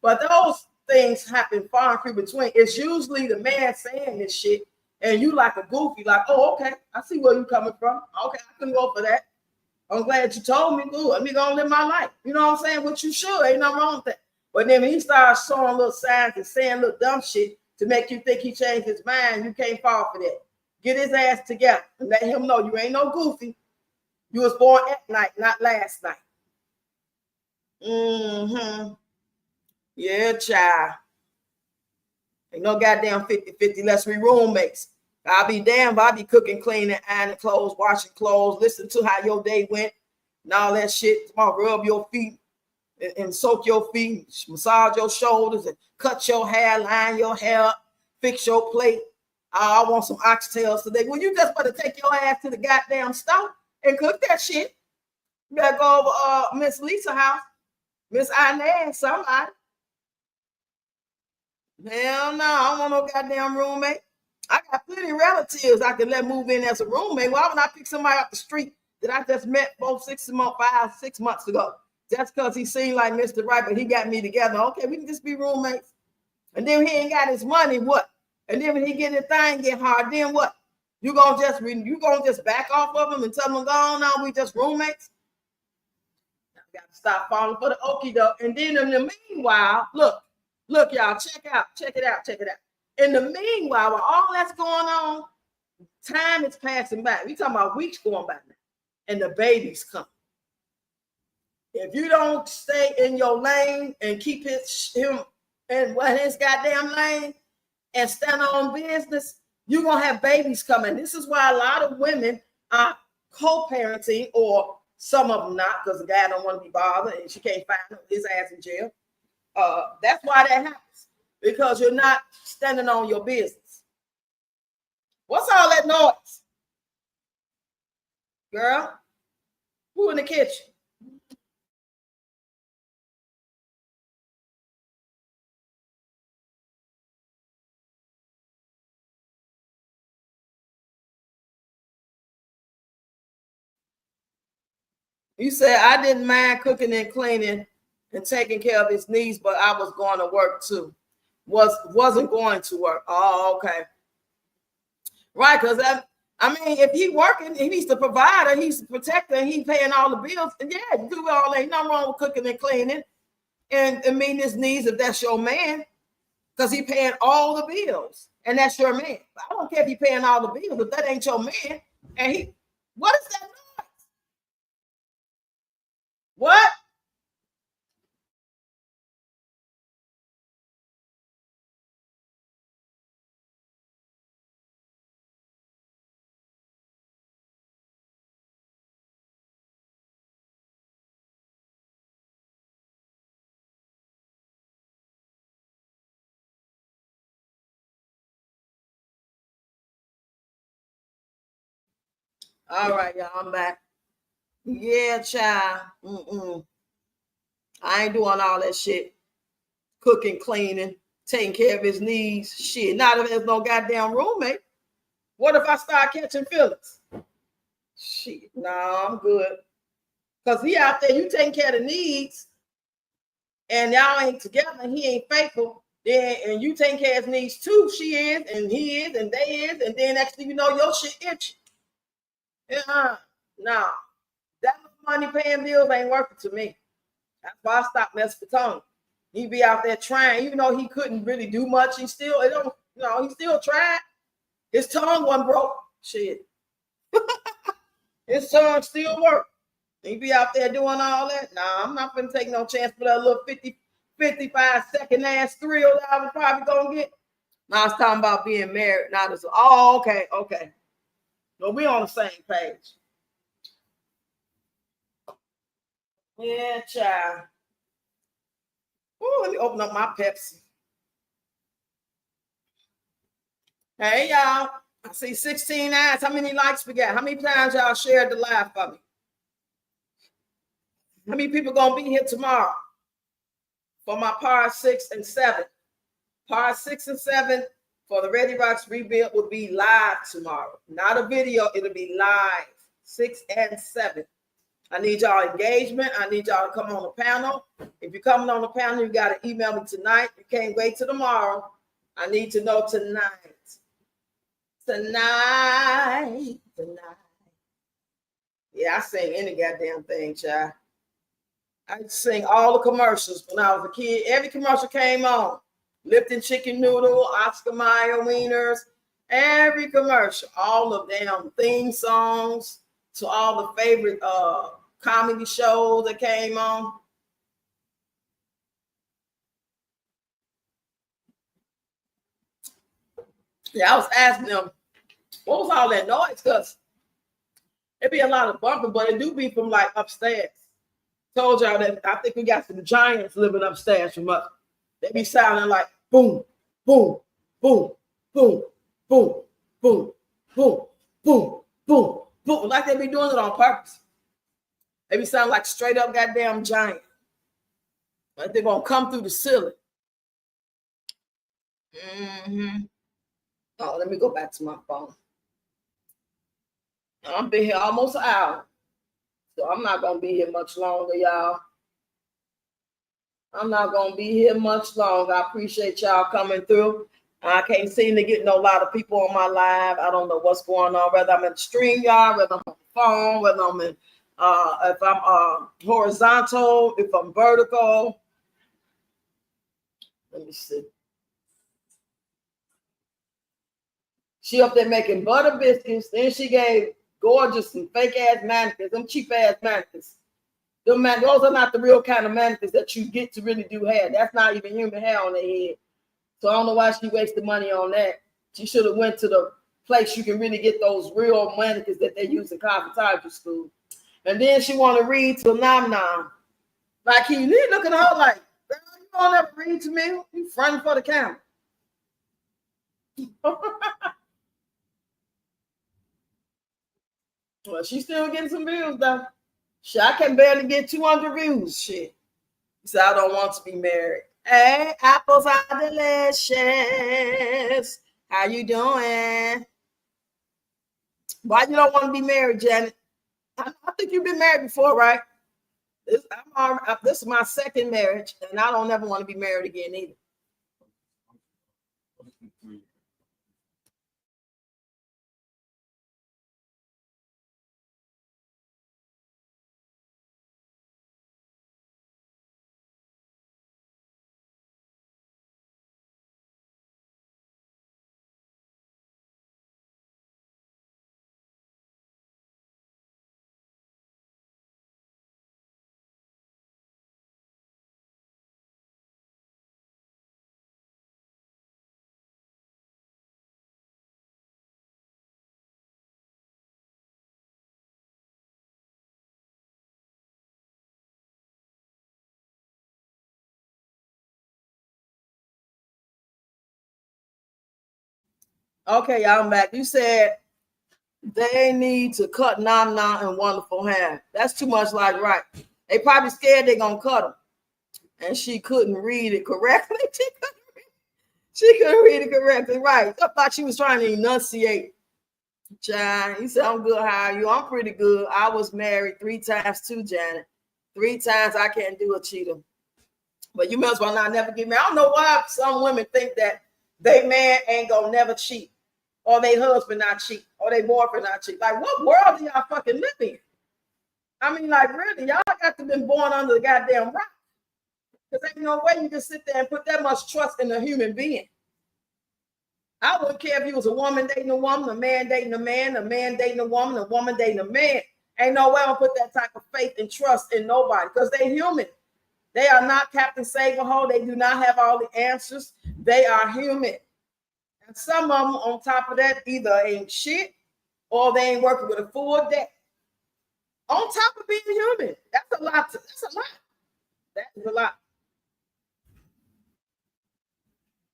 But those things happen far and few between. It's usually the man saying this shit, and you like a goofy, like, oh, okay, I see where you coming from. Okay, I can go for that. I'm glad you told me. Good. Let me go live my life. You know what I'm saying? What you should. Ain't nothing wrong with that. But then when he starts showing little signs and saying little dumb shit to make you think he changed his mind, you can't fall for that. Get his ass together and let him know you ain't no goofy. You was born at night, not last night. Mm-hmm. Yeah, child. Ain't no goddamn 50-50 unless we roommates. I'll be damned if I be cooking, cleaning, ironing clothes, washing clothes, listen to how your day went and all that shit. Tomorrow, rub your feet and soak your feet, massage your shoulders and cut your hair, line your hair up, fix your plate. I want some oxtails today. Well, you just better take your ass to the goddamn stove and cook that shit. You better go over Miss Lisa's house, Miss Inez, somebody. Hell no, I don't want no goddamn roommate. I got plenty of relatives I can let move in as a roommate. Why would I pick somebody off the street that I just met 6 months ago? Just because he seemed like Mr. Right, but he got me together. Okay, we can just be roommates. And then he ain't got his money, what? And then when he get his thing get hard, then what? You gonna just back off of him and tell him go on now? We just roommates. I got to stop falling for the okie doke. And then in the meanwhile, look, y'all, check it out. In the meanwhile, while all that's going on, time is passing by. We talking about weeks going by now, and the babies come. If you don't stay in your lane and keep him in his goddamn lane and stand on business, you're gonna have babies coming. This is why a lot of women are co-parenting, or some of them not, because the guy don't want to be bothered and she can't find his ass in jail. That's why that happens, because you're not standing on your business. What's all that noise, girl? Who in the kitchen? You said I didn't mind cooking and cleaning and taking care of his needs, but I was going to work too. Wasn't going to work. Oh, okay. Right, because I mean, if he working, if he's the provider, he's the protector, and he's paying all the bills, and yeah, you do all that. Ain't nothing wrong with cooking and cleaning and meeting his needs if that's your man, because he paying all the bills, and that's your man. But I don't care if he paying all the bills, if that ain't your man, and he, what is that noise? What? All right, y'all, I'm back. Yeah, child. I ain't doing all that shit. Cooking, cleaning, taking care of his needs. Shit, not if there's no goddamn roommate. What if I start catching feelings? Shit, no, I'm good. Because he out there, you taking care of the needs, and y'all ain't together, and he ain't faithful, then, and you taking care of his needs too. She is, and he is, and they is, and then next thing you know, your shit itchy. No. That money paying bills ain't working to me. That's why I stopped messing with Tony. He be out there trying, even though he couldn't really do much. He still, he still tried. His tongue wasn't broke. Shit. His tongue still worked. He be out there doing all that. Nah, I'm not gonna take no chance for that little 55-second ass thrill that I was probably gonna get. Now I was talking about being married. Now this, okay. So we on the same page. Yeah, child. Oh, let me open up my Pepsi. Hey, y'all. I see 16 eyes. How many likes we got? How many times y'all shared the live for me? How many people going to be here tomorrow for my part 6 and 7? Part 6 and 7 for the Ready Rocks Rebuild will be live tomorrow. Not a video. It'll be live. 6 and 7. I need y'all engagement. I need y'all to come on the panel. If you're coming on the panel, you got to email me tonight. You can't wait till tomorrow. I need to know tonight. Tonight. Yeah, I sing any goddamn thing, child. I sing all the commercials when I was a kid. Every commercial came on. Lipton chicken noodle, Oscar Mayer wieners, every commercial, all of them theme songs to all the favorite comedy shows that came on. Yeah, I was asking them, what was all that noise? Because it be a lot of bumping, but it do be from like upstairs. Told y'all that I think we got some giants living upstairs from us. They be sounding like boom, boom, boom, boom, boom, boom, boom, boom, boom, boom. Like they be doing it on purpose. They be sounding like straight up goddamn giant. Like they're gonna come through the ceiling. Oh, let me go back to my phone. I've been here almost an hour. So I'm not gonna be here much longer, y'all. I'm not gonna be here much longer. I appreciate y'all coming through. I can't seem to get no lot of people on my live. I don't know what's going on, whether I'm in the stream yard, whether I'm on the phone, whether I'm in if I'm horizontal, if I'm vertical. Let me see. She up there making butter biscuits. Then she gave gorgeous and fake ass manicures, them cheap ass manicures. Those are not the real kind of manicures that you get to really do hair. That's not even human hair on their head. So I don't know why she wasted money on that. She should have went to the place you can really get those real manicures that they use in cosmetology school. And then she want to read to Nam Nam. Like he looking at her like, girl, you don't ever read to me. You fronting for the camera. Well, she's still getting some views though. Shit, I can barely get 200 views. Shit. So I don't want to be married. Hey, apples are delicious. How you doing? Why you don't want to be married, Janet? I think you've been married before, right? This is my second marriage, and I don't ever want to be married again either. Okay, y'all, I'm back. You said they need to cut Nam Nam and Wonderful hair. That's too much like right. They probably scared they're going to cut them. And she couldn't read it correctly. She couldn't read it correctly. Right. I thought she was trying to enunciate. John, he said, I'm good. How are you? I'm pretty good. I was married 3 times too, Janet. 3 times I can't do a cheater. But you may as well not never get married. I don't know why some women think that they man ain't gonna never cheat, or they husband not cheat, or they boyfriend not cheat. Like, what world do y'all fucking live in? I mean, like, really, y'all got to been born under the goddamn rock. Because ain't no way you can sit there and put that much trust in a human being. I wouldn't care if he was a woman dating a woman, a man dating a man dating a woman dating a man. Ain't no way I'm gonna put that type of faith and trust in nobody, because they're human. They are not Captain Save-A-Ho. They do not have all the answers. They are human. And some of them, on top of that, either ain't shit or they ain't working with a full deck. On top of being human. That's a lot. That's a lot. That is a lot.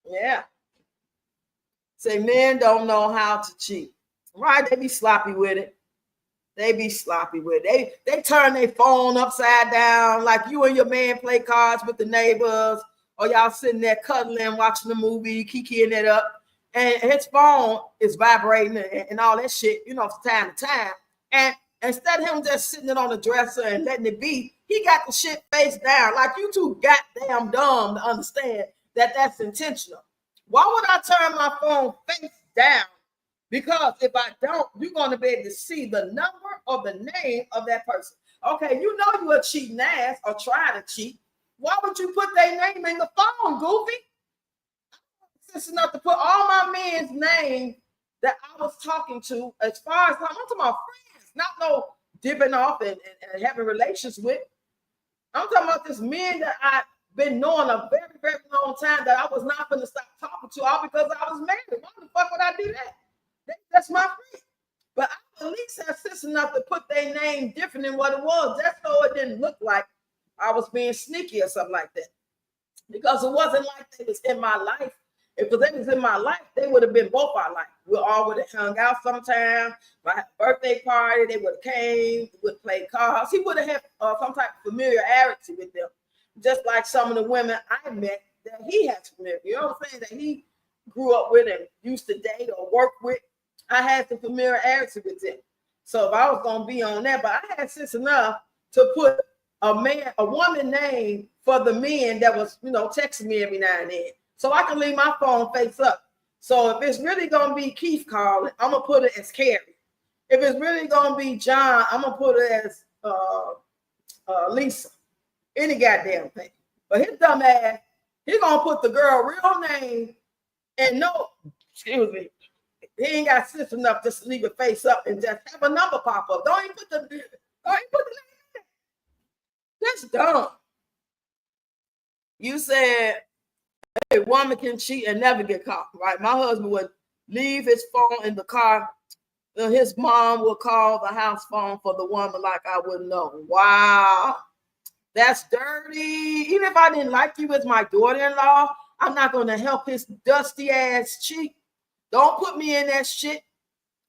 Yeah. Say men don't know how to cheat. Right? They be sloppy with it. They be sloppy with it. They turn their phone upside down like you and your man play cards with the neighbors, or y'all sitting there cuddling, watching the movie, kikiing it up, and his phone is vibrating and all that shit, from time to time. And instead of him just sitting it on the dresser and letting it be, he got the shit face down. Like you too goddamn dumb to understand that that's intentional. Why would I turn my phone face down? Because if I don't, you're going to be able to see the number or the name of that person. Okay, you know you're a cheating ass or trying to cheat. Why would you put their name in the phone, goofy? It's enough to put all my men's name that I was talking to, as far as I'm talking about friends, not no dipping off and having relations with. I'm talking about this men that I've been knowing a very, very long time that I was not going to stop talking to, all because I was married. Why the fuck would I do that? That's my friend. But I at least have sense enough to put their name different than what it was. That's so it didn't look like I was being sneaky or something like that. Because it wasn't like they was in my life. If they was in my life, they would have been both our life. We all would have hung out sometime. My birthday party, they would have came, would play cards. He would have had some type of familiarity with them. Just like some of the women I met that he had familiar. You know what I'm saying? That he grew up with and used to date or work with. I had the familiarity with them. So if I was going to be on that, but I had sense enough to put a woman name for the men that was, texting me every now and then. So I can leave my phone face up. So if it's really going to be Keith calling, I'm going to put it as Carrie. If it's really going to be John, I'm going to put it as Lisa. Any goddamn thing. But his dumb ass, he going to put the girl real name and no, excuse me, he ain't got sense enough just to leave it face up and just have a number pop up. Don't even put the name in. That's dumb. You said a woman can cheat and never get caught, right? My husband would leave his phone in the car. His mom would call the house phone for the woman like I wouldn't know. Wow. That's dirty. Even if I didn't like you as my daughter-in-law, I'm not going to help his dusty ass cheat. Don't put me in that shit.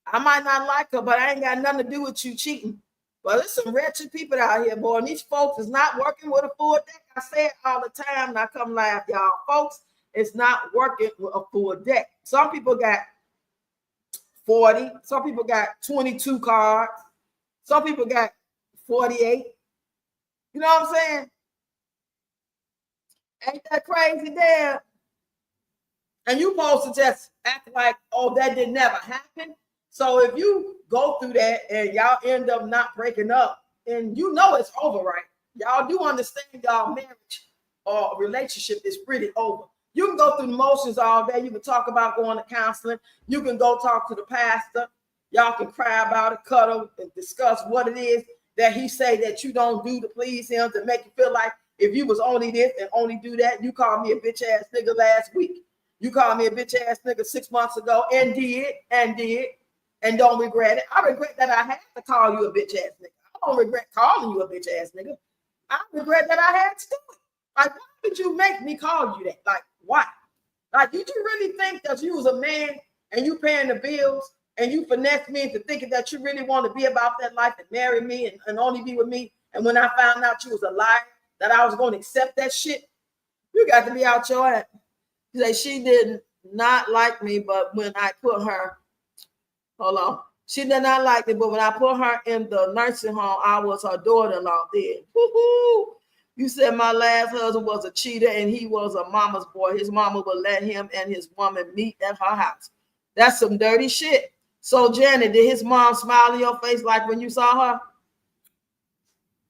I might not like her, but I ain't got nothing to do with you cheating. But there's some wretched people out here, boy. And these folks is not working with a full deck. I say it all the time, and I come laugh, y'all. Folks, it's not working with a full deck. Some people got 40. Some people got 22 cards. Some people got 48. You know what I'm saying? Ain't that crazy, damn? And you supposed to just act like, oh, that did never happen. So if you go through that and y'all end up not breaking up, and it's over, right? Y'all do understand y'all marriage or relationship is pretty over. You can go through the motions all day. You can talk about going to counseling. You can go talk to the pastor. Y'all can cry about it, cuddle, and discuss what it is that he say that you don't do to please him, to make you feel like if you was only this and only do that. You called me a bitch ass nigga last week. You called me a bitch ass nigga 6 months ago and did and don't regret it. I regret that I had to call you a bitch ass nigga. I don't regret calling you a bitch ass nigga. I regret that I had to do it. Like, why did you make me call you that? Like, why? Like, did you really think that you was a man and you paying the bills and you finessed me into thinking that you really want to be about that life and marry me and only be with me? And when I found out you was a liar, that I was going to accept that shit, you got to be out your ass. She did not like me, but when I put her, she did not like me, but when I put her in the nursing home, I was her daughter-in-law then. Woo-hoo. You said my last husband was a cheater and he was a mama's boy. His mama would let him and his woman meet at her house. That's some dirty shit. So, Janet, did his mom smile in your face like when you saw her?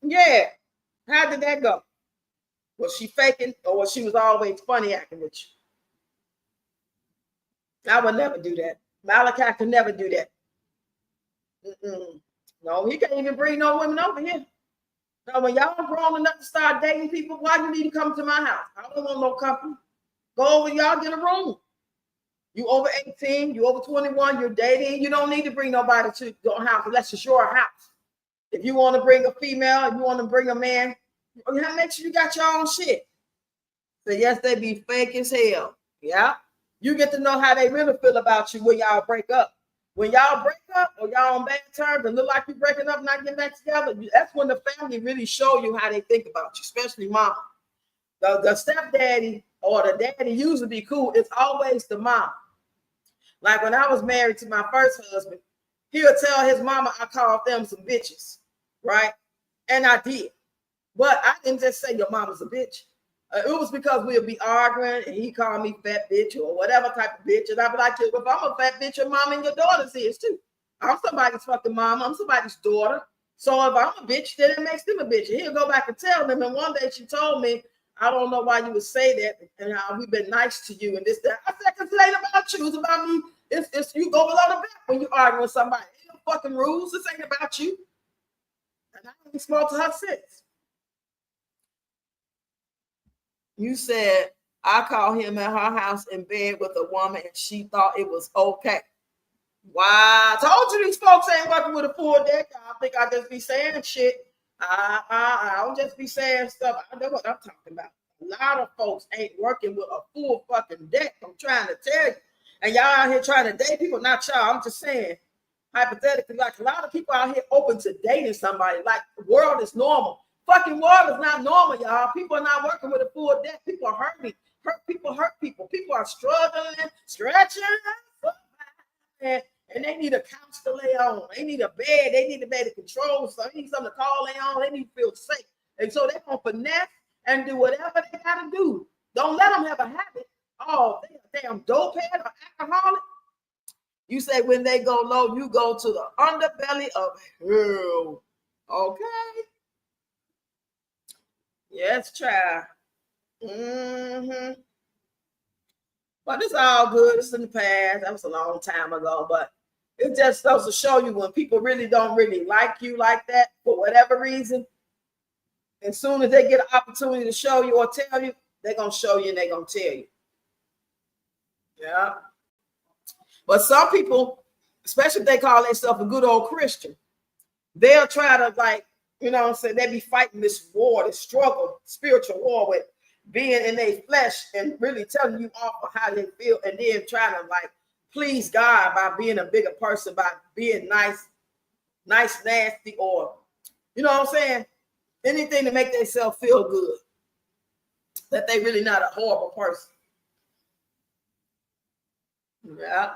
Yeah. How did that go? Was she faking or was she was always funny acting with you? I would never do that. Malachi could never do that. No, he can't even bring no women over here. Now, when y'all grown enough to start dating people, why you need to come to my house? I don't want no company. Go over, y'all get a room. You over 18, you over 21, you're dating. You don't need to bring nobody to your house unless it's your house. If you want to bring a female, if you want to bring a man, make sure you got your own shit. So yes, they be fake as hell. Yeah. You get to know how they really feel about you when y'all break up. When y'all break up or y'all on bad terms and look like you're breaking up, not getting back together, that's when the family really show you how they think about you, especially mama. The stepdaddy or the daddy usually be cool. It's always the mom. Like when I was married to my first husband, he'll tell his mama I called them some bitches, right? And I did. But I didn't just say your mama's a bitch. It was because we'd be arguing and he called me fat bitch or whatever type of bitch. And I'd be like, if I'm a fat bitch, your mom and your daughter's is too. I'm somebody's fucking mom. I'm somebody's daughter. So if I'm a bitch, then it makes them a bitch. And he'll go back and tell them. And one day she told me, I don't know why you would say that and how we've been nice to you and this, that. I said, because it ain't about you. It's about me. It's you go below the belt when you argue with somebody. Ain't no fucking rules. This ain't about you. And I ain't spoke to her since. You said I called him at her house in bed with a woman and she thought it was okay. Wow. I told you these folks ain't working with a full deck. I think I just be saying shit. I don't just be saying stuff. I know what I'm talking about. A lot of folks ain't working with a full fucking deck. I'm trying to tell you. And y'all out here trying to date people, not y'all. I'm just saying, hypothetically, like a lot of people out here open to dating somebody. Like the world is normal. Fucking world is not normal, y'all. People are not working with a full deck. People are hurting. Hurt people hurt people. People are struggling, stretching, and they need a couch to lay on. They need a bed. They need a bed to control. So they need something to call lay on. They need to feel safe. And so they're going to finesse and do whatever they got to do. Don't let them have a habit. Oh, they a damn dope head or alcoholic. You say when they go low, you go to the underbelly of hell. Okay. Yes, child. Mm-hmm. But it's all good. It's in the past. That was a long time ago. But it just goes to show you when people really don't really like you like that for whatever reason. As soon as they get an opportunity to show you or tell you, they're going to show you and they're going to tell you. Yeah. But some people, especially if they call themselves a good old Christian, they'll try to, like, you know what I'm saying, they be fighting this war, this struggle, spiritual war with being in their flesh and really telling you off of how they feel and then trying to like please God by being a bigger person, by being nice, nasty, or you know what I'm saying? Anything to make themselves feel good. That they really not a horrible person. Yeah.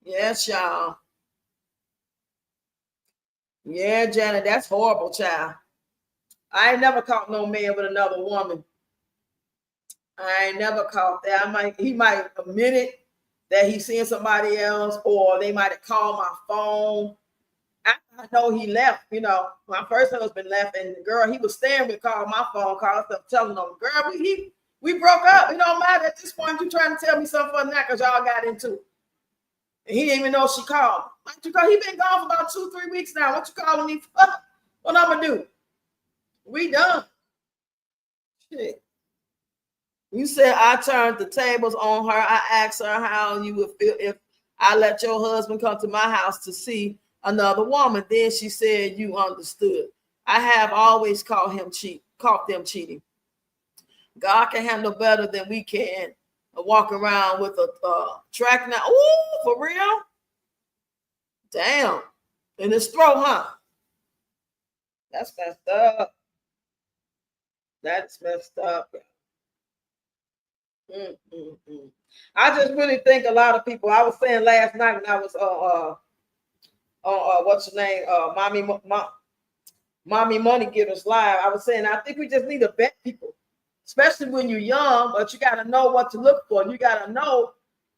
Yes, y'all. Yeah, Janet, that's horrible, child. I ain't never caught no man with another woman. I ain't never caught that. He might admit it that he's seeing somebody else, or they might have called my phone. I know he left, you know. My first husband left, and the girl he was staying with called my phone, called us up telling them, girl, we broke up. It don't matter at this point. You trying to tell me something for that because y'all got into it. And he didn't even know she called. Like you call, he been gone for about 2-3 weeks now. What you calling me for? What I'm gonna do? We done. Shit. You said I turned the tables on her. I asked her how you would feel if I let your husband come to my house to see another woman. Then she said you understood. I have always caught them cheating. God can handle better than we can. Walk around with a track now. Ooh, for real? Damn. In his throat, huh? That's messed up. That's messed up. Mm-mm-mm. I just really think a lot of people. I was saying last night when I was what's her name? Mommy Money Givers Live. I was saying I think we just need to vet people, especially when you're young. But you got to know what to look for. You got to know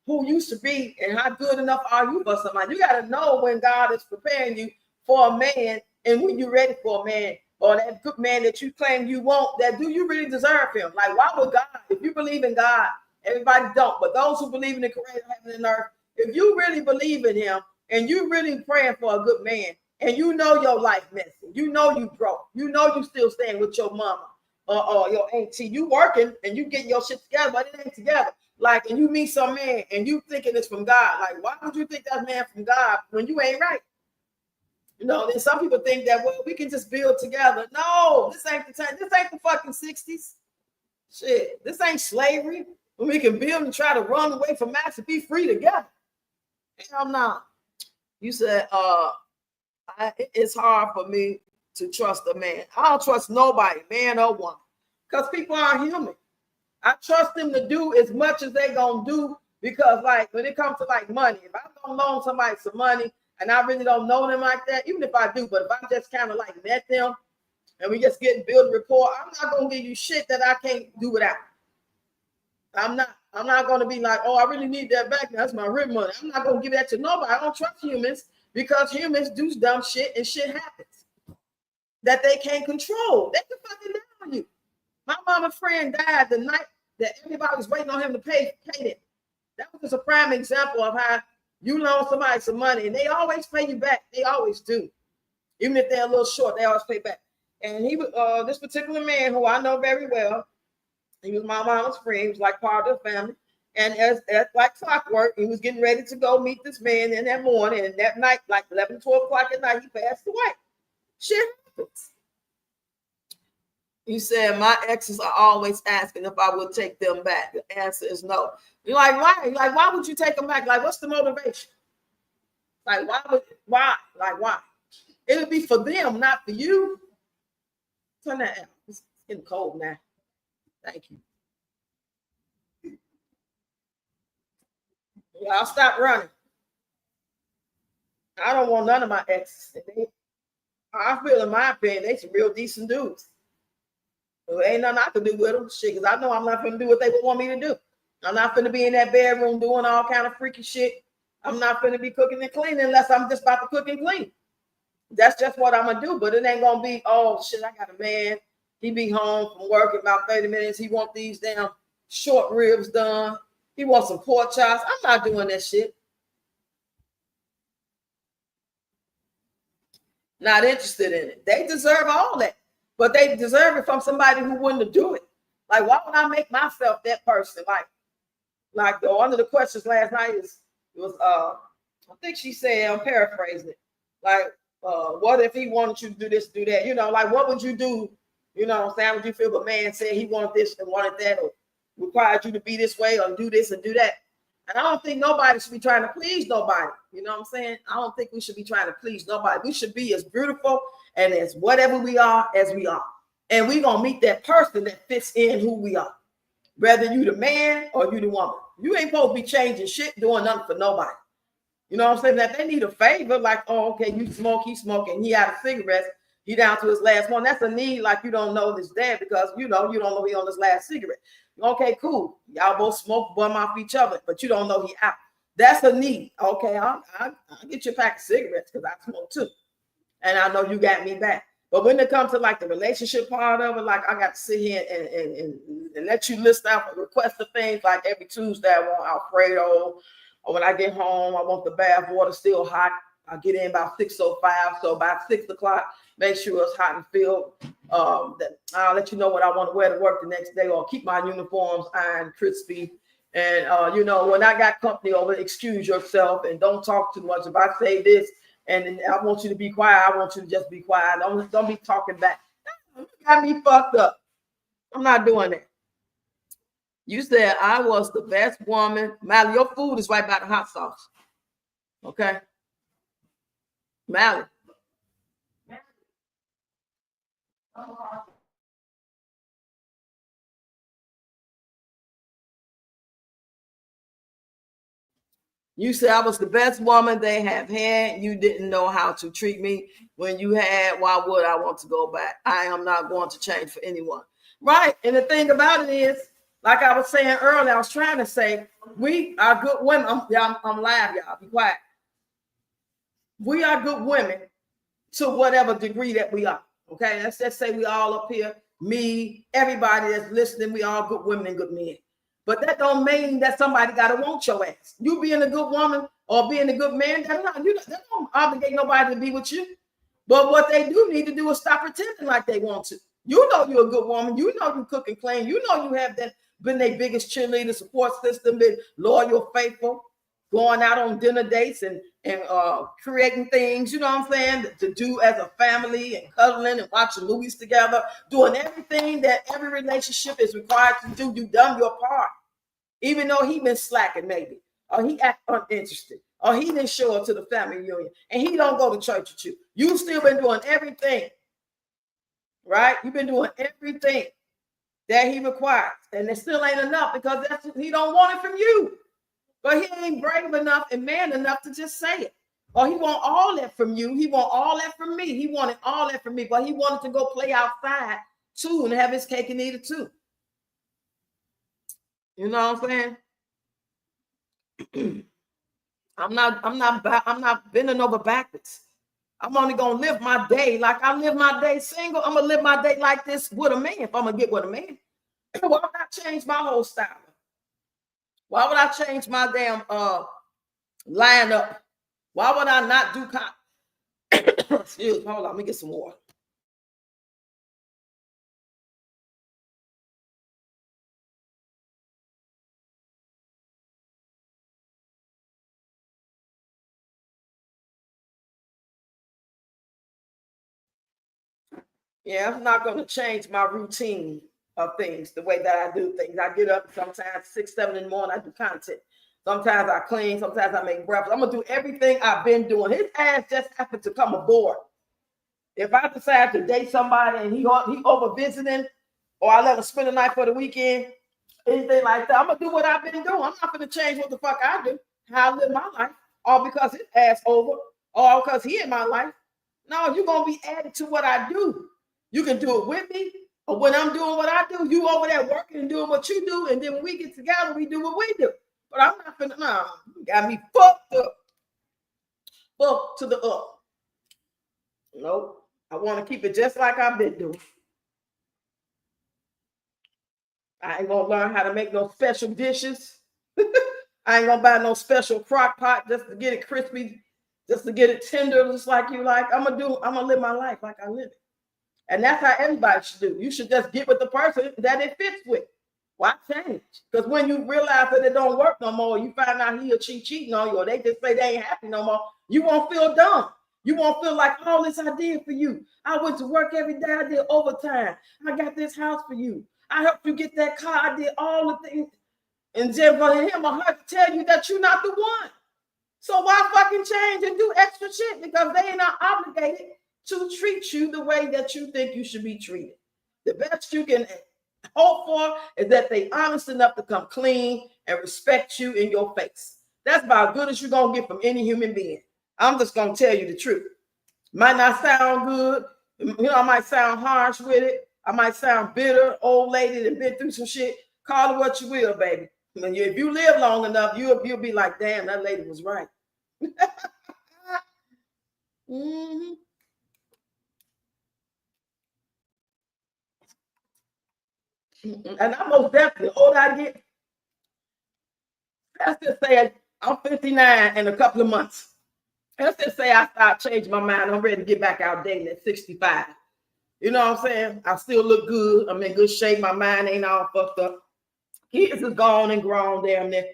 who used to be and how good enough are you for somebody. You got to know when God is preparing you for a man and when you're ready for a man or that good man that you claim you want. That do you really deserve him? Like why would God? If you believe in God, everybody don't. But those who believe in the creator of heaven and earth, if you really believe in him and you really praying for a good man, and you know your life messy, you know you broke, you know you still staying with your mama or your auntie, you working and you getting your shit together, but it ain't together. Like, and you meet some man and you thinking it's from God. Like, why would you think that man from God when you ain't right? You know, then some people think that, well, we can just build together. No, this ain't the time. This ain't the fucking 60s. Shit, this ain't slavery. When we can build and try to run away from max and be free together. Hell no. You said, it's hard for me to trust a man. I don't trust nobody, man or woman, because people are human. I trust them to do as much as they gonna do, because like when it comes to like money, if I'm gonna loan somebody some money and I really don't know them like that, even if I do, but if I just kind of like met them and we just get build rapport, I'm not gonna give you shit that I can't do without. I'm not gonna be like, oh, I really need that back. That's my rent money. I'm not gonna give that to nobody. I don't trust humans, because humans do dumb shit and shit happens that they can't control. They can fucking down on you. My mama's friend died the night that everybody was waiting on him to pay it. That was just a prime example of how you loan somebody some money and they always pay you back. They always do. Even if they're a little short, they always pay back. And he was this particular man who I know very well. He was my mama's friend. He was like part of the family. And as like clockwork, he was getting ready to go meet this man in that morning. And that night, like 11, 12 o'clock at night, he passed away. Shit happens. You said, my exes are always asking if I would take them back. The answer is no. You're like, why? Like, why would you take them back? Like, what's the motivation? Like, why? Like, why? It would be for them, not for you. Turn that out. It's getting cold now. Thank you. Y'all stop running. I don't want none of my exes. I feel, in my opinion, they some real decent dudes. There ain't nothing I can do with them. Shit, because I know I'm not going to do what they would want me to do. I'm not going to be in that bedroom doing all kind of freaky shit. I'm not going to be cooking and cleaning unless I'm just about to cook and clean. That's just what I'm going to do. But it ain't going to be, oh, shit, I got a man. He be home from work in about 30 minutes. He want these damn short ribs done. He wants some pork chops. I'm not doing that shit. Not interested in it. They deserve all that. But they deserve it from somebody who wouldn't do it. Like, why would I make myself that person? Like one of the questions last night was I think she said, I'm paraphrasing it. Like, what if he wanted you to do this, do that? You know, like, what would you do? You know what I'm saying? Would you feel if a man said he wanted this and wanted that, or required you to be this way, or do this and do that? And I don't think nobody should be trying to please nobody. You know what I'm saying? I don't think we should be trying to please nobody. We should be as beautiful and as whatever we are as we are. And we're going to meet that person that fits in who we are. Whether you the man or you the woman. You ain't supposed to be changing shit, doing nothing for nobody. You know what I'm saying? That they need a favor, like, oh, okay, you smoke, he's smoking, he out of cigarettes, he down to his last one. That's a need, like you don't know this dad because you don't know he on his last cigarette. Okay, cool. Y'all both smoke, bum off each other, but you don't know he out. That's a need. Okay, I'll get you a pack of cigarettes because I smoke too. And I know you got me back. But when it comes to like the relationship part of it, like I got to sit here and let you list out a request of things. Like every Tuesday, I want Alfredo. Or when I get home, I want the bath water still hot. I get in about 6:05. So about 6 o'clock, make sure it's hot and filled. That I'll let you know what I want to wear to work the next day, or keep my uniforms ironed, crispy. And you know, when I got company over, excuse yourself and don't talk too much. If I say this and I want you to be quiet, I want you to just be quiet. Don't be talking back. You got me fucked up. I'm not doing that. You said I was the best woman. Mally, your food is right by the hot sauce. Okay? Mally. You said I was the best woman they have had. You didn't know how to treat me when you had. Why would I want to go back? I am not going to change for anyone. Right. And the thing about it is, like I was saying earlier, I was trying to say, we are good women. I'm live, y'all. Be quiet. We are good women to whatever degree that we are. Okay. Let's just say we all up here, me, everybody that's listening, we all good women and good men. But that don't mean that somebody got to want your ass. You being a good woman or being a good man, that don't obligate nobody to be with you. But what they do need to do is stop pretending like they want to. You know you're a good woman. You know you cook and clean. You know you have been their biggest cheerleader support system, been loyal, faithful. going out on dinner dates and creating things, you know what I'm saying, to do as a family and cuddling and watching movies together, doing everything that every relationship is required to do. You done your part, even though he been slacking maybe, or he act uninterested, or he didn't show up to the family reunion, and he don't go to church with you. You still been doing everything, right? You've been doing everything that he requires, and it still ain't enough because he don't want it from you. But he ain't brave enough and man enough to just say it. Or he want all that from you. He want all that from me. He wanted all that from me, but he wanted to go play outside too and have his cake and eat it too. You know what I'm saying? I'm not bending over backwards. I'm only gonna live my day like I live my day single. I'm gonna live my day like this with a man if I'm gonna get with a man. Why would I change my whole style? Why would I change my damn lineup? Why would I not do excuse me, hold on, let me get some water. Yeah, I'm not going to change my routine of things, the way that I do things. I get up sometimes 6, 7 in the morning, I do content. Sometimes I clean, sometimes I make breakfast. I'm going to do everything I've been doing. His ass just happened to come aboard. If I decide to date somebody and he over visiting, or I let him spend the night for the weekend, anything like that, I'm going to do what I've been doing. I'm not going to change what the fuck I do, how I live my life, all because his ass over, or because he in my life. No, you're going to be added to what I do. You can do it with me, or when I'm doing what I do, you over there working and doing what you do, and then when we get together, we do what we do. But I'm not gonna, no, you got me fucked up. Fuck to the up. Nope. I want to keep it just like I've been doing. I ain't gonna learn how to make no special dishes. I ain't gonna buy no special crock pot just to get it crispy, just to get it tender, just like you like. I'm gonna live my life like I live it. And that's how everybody should do. You should just get with the person that it fits with. Why change? Because when you realize that it don't work no more, you find out he or she cheating on you, or they just say they ain't happy no more, you won't feel dumb. You won't feel like all this I did for you. I went to work every day. I did overtime. I got this house for you. I helped you get that car. I did all the things. And then for him or her to tell you that you're not the one. So why fucking change and do extra shit? Because they ain't not obligated to treat you the way that you think you should be treated. The best you can hope for is that they honest enough to come clean and respect you in your face. That's about as good as you're going to get from any human being. I'm just going to tell you the truth. Might not sound good. You know, I might sound harsh with it. I might sound bitter, old lady that been through some shit. Call it what you will, baby. If you live long enough, you'll be like, damn, that lady was right. Mm-hmm. And I'm most definitely, the older I get, let's just say I'm 59 in a couple of months. Let's just say I start changing my mind. I'm ready to get back out dating at 65. You know what I'm saying? I still look good. I'm in good shape. My mind ain't all fucked up. Kids is gone and grown damn near.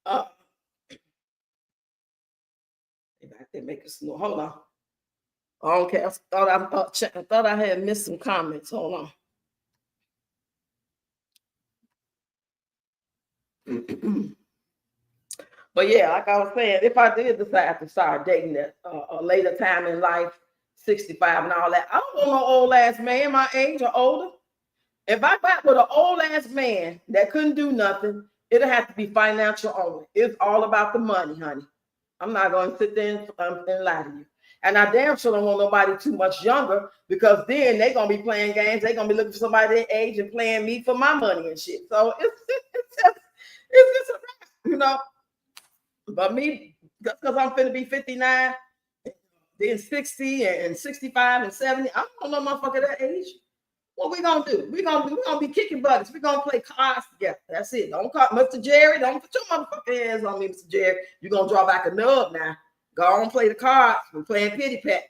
Uh, I didn't make a snore. Hold on. Okay, I thought I had missed some comments. Hold on. But yeah, like I was saying, if I did decide to start dating at a later time in life, 65 and all that, I don't want no old ass man my age or older. If I got with an old ass man that couldn't do nothing, it'll have to be financial only. It's all about the money, honey. I'm not going to sit there and lie to you. And I damn sure don't want nobody too much younger, because then they're going to be playing games. They're going to be looking for somebody their age and playing me for my money and shit. So it's just a, you know. But me, just because I'm finna be 59, then 60 and 65 and 70, I don't know motherfucker that age. What we gonna do? We're gonna be kicking buddies. We're gonna play cards together. That's it. Don't call Mr. Jerry. Don't put your motherfucking hands on me, Mr. Jerry. You're gonna draw back a nub now. Go on, play the cards. We're playing pity pat.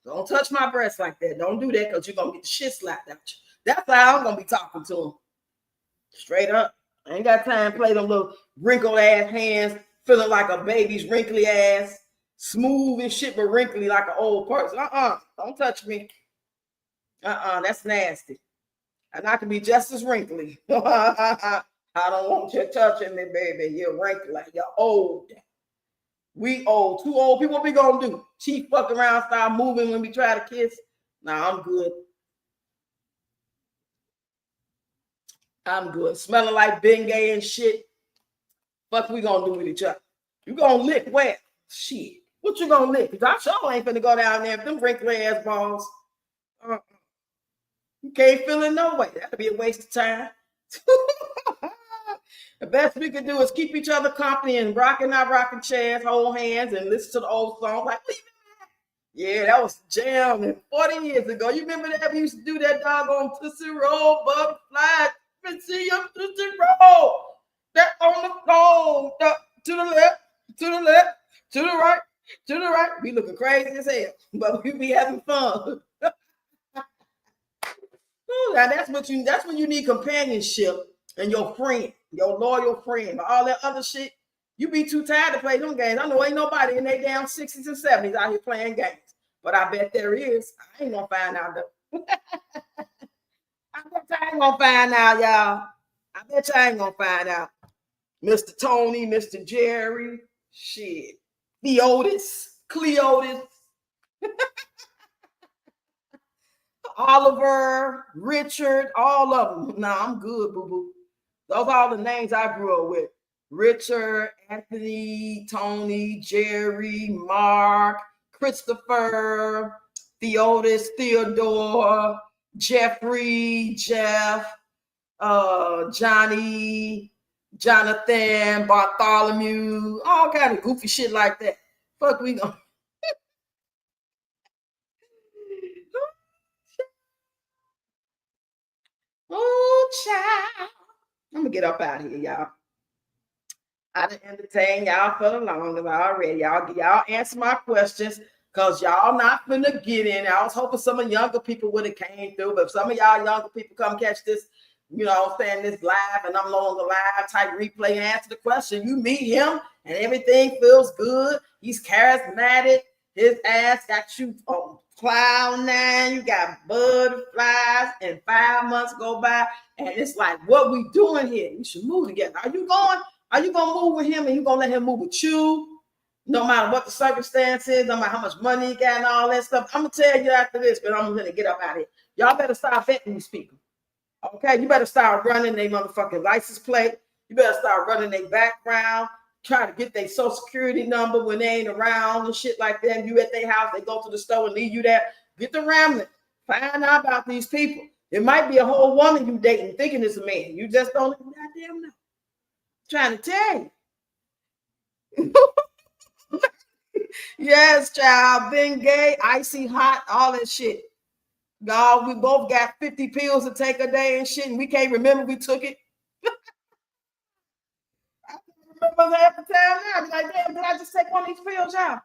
Don't touch my breast like that. Don't do that, because you're gonna get the shit slapped out you. That's how I'm gonna be talking to him. Straight up. I ain't got time to play them little wrinkled ass hands, feeling like a baby's wrinkly ass, smooth and shit, but wrinkly like an old person. Don't touch me. That's nasty. And I can be just as wrinkly. I don't want you touching me, baby. You're wrinkly. You're old. We old. Two old people, what we gonna do? Cheap fuck around, start moving when we try to kiss? Nah, I'm good. I'm good. Smelling like Bengay and shit. Fuck we gonna do with each other? You gonna lick wet? Shit. What you gonna lick? Cause I sure ain't finna go down there with them wrinkly ass balls. You can't feel it no way. That'd be a waste of time. The best we can do is keep each other company and rocking our rocking chairs, hold hands, and listen to the old song. Like, yeah, that was jamming 40 years ago. You remember that? We used to do that doggone Tootsie Roll, butterfly, see your Tootsie Roll. That on the floor, to the left, to the left, to the right, to the right. We looking crazy as hell, but we be having fun. Now that's when you need companionship and your friend, your loyal friend. But all that other shit, you be too tired to play them games. I know ain't nobody in their damn 60s and 70s out here playing games. But I bet there is. I ain't gonna find out though. I bet I ain't gonna find out, y'all. I bet you I ain't gonna find out. Mr. Tony, Mr. Jerry, shit. Theotis, Cleotis, Oliver, Richard, all of them. Nah, I'm good, boo-boo. Those are all the names I grew up with. Richard, Anthony, Tony, Jerry, Mark, Christopher, Theotis, Theodore, Jeffrey, Jeff, Johnny, Jonathan, Bartholomew, all kind of goofy shit like that. Fuck, we gonna. Oh, child. I'm gonna get up out of here, y'all. I done entertain y'all for the longest already. Y'all answer my questions because y'all not finna get in. I was hoping some of younger people would have came through, but if some of y'all younger people come catch this, you know, saying this live and I'm no longer live type replay and answer the question. You meet him and everything feels good. He's charismatic. His ass got you on cloud nine. You got butterflies, and 5 months go by, and it's like, what we doing here? You should move together. Are you gonna move with him and you gonna let him move with you? No matter what the circumstances, no matter how much money he got and all that stuff. I'm gonna tell you after this, but I'm gonna get up out of here. Y'all better start vetting these people. Okay, you better start running their motherfucking license plate. You better start running their background, try to get their social security number when they ain't around and shit like that. You at their house, they go to the store and leave you there. Get the remnant. Find out about these people. It might be a whole woman you dating, thinking it's a man. You just don't goddamn know. Trying to tell you. Yes, child. Been gay, icy hot, all that shit. God, we both got 50 pills to take a day and shit, and we can't remember we took it. I can't remember half the time now. I be like, damn, did I just take one of these pills, y'all? I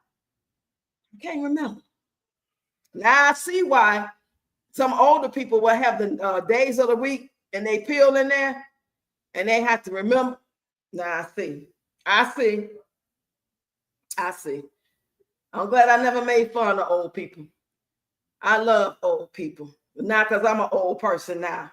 can't remember. Now I see why some older people will have the days of the week and they pill in there and they have to remember. Now I see. I see. I see. I'm glad I never made fun of old people. I love old people. Not because I'm an old person now.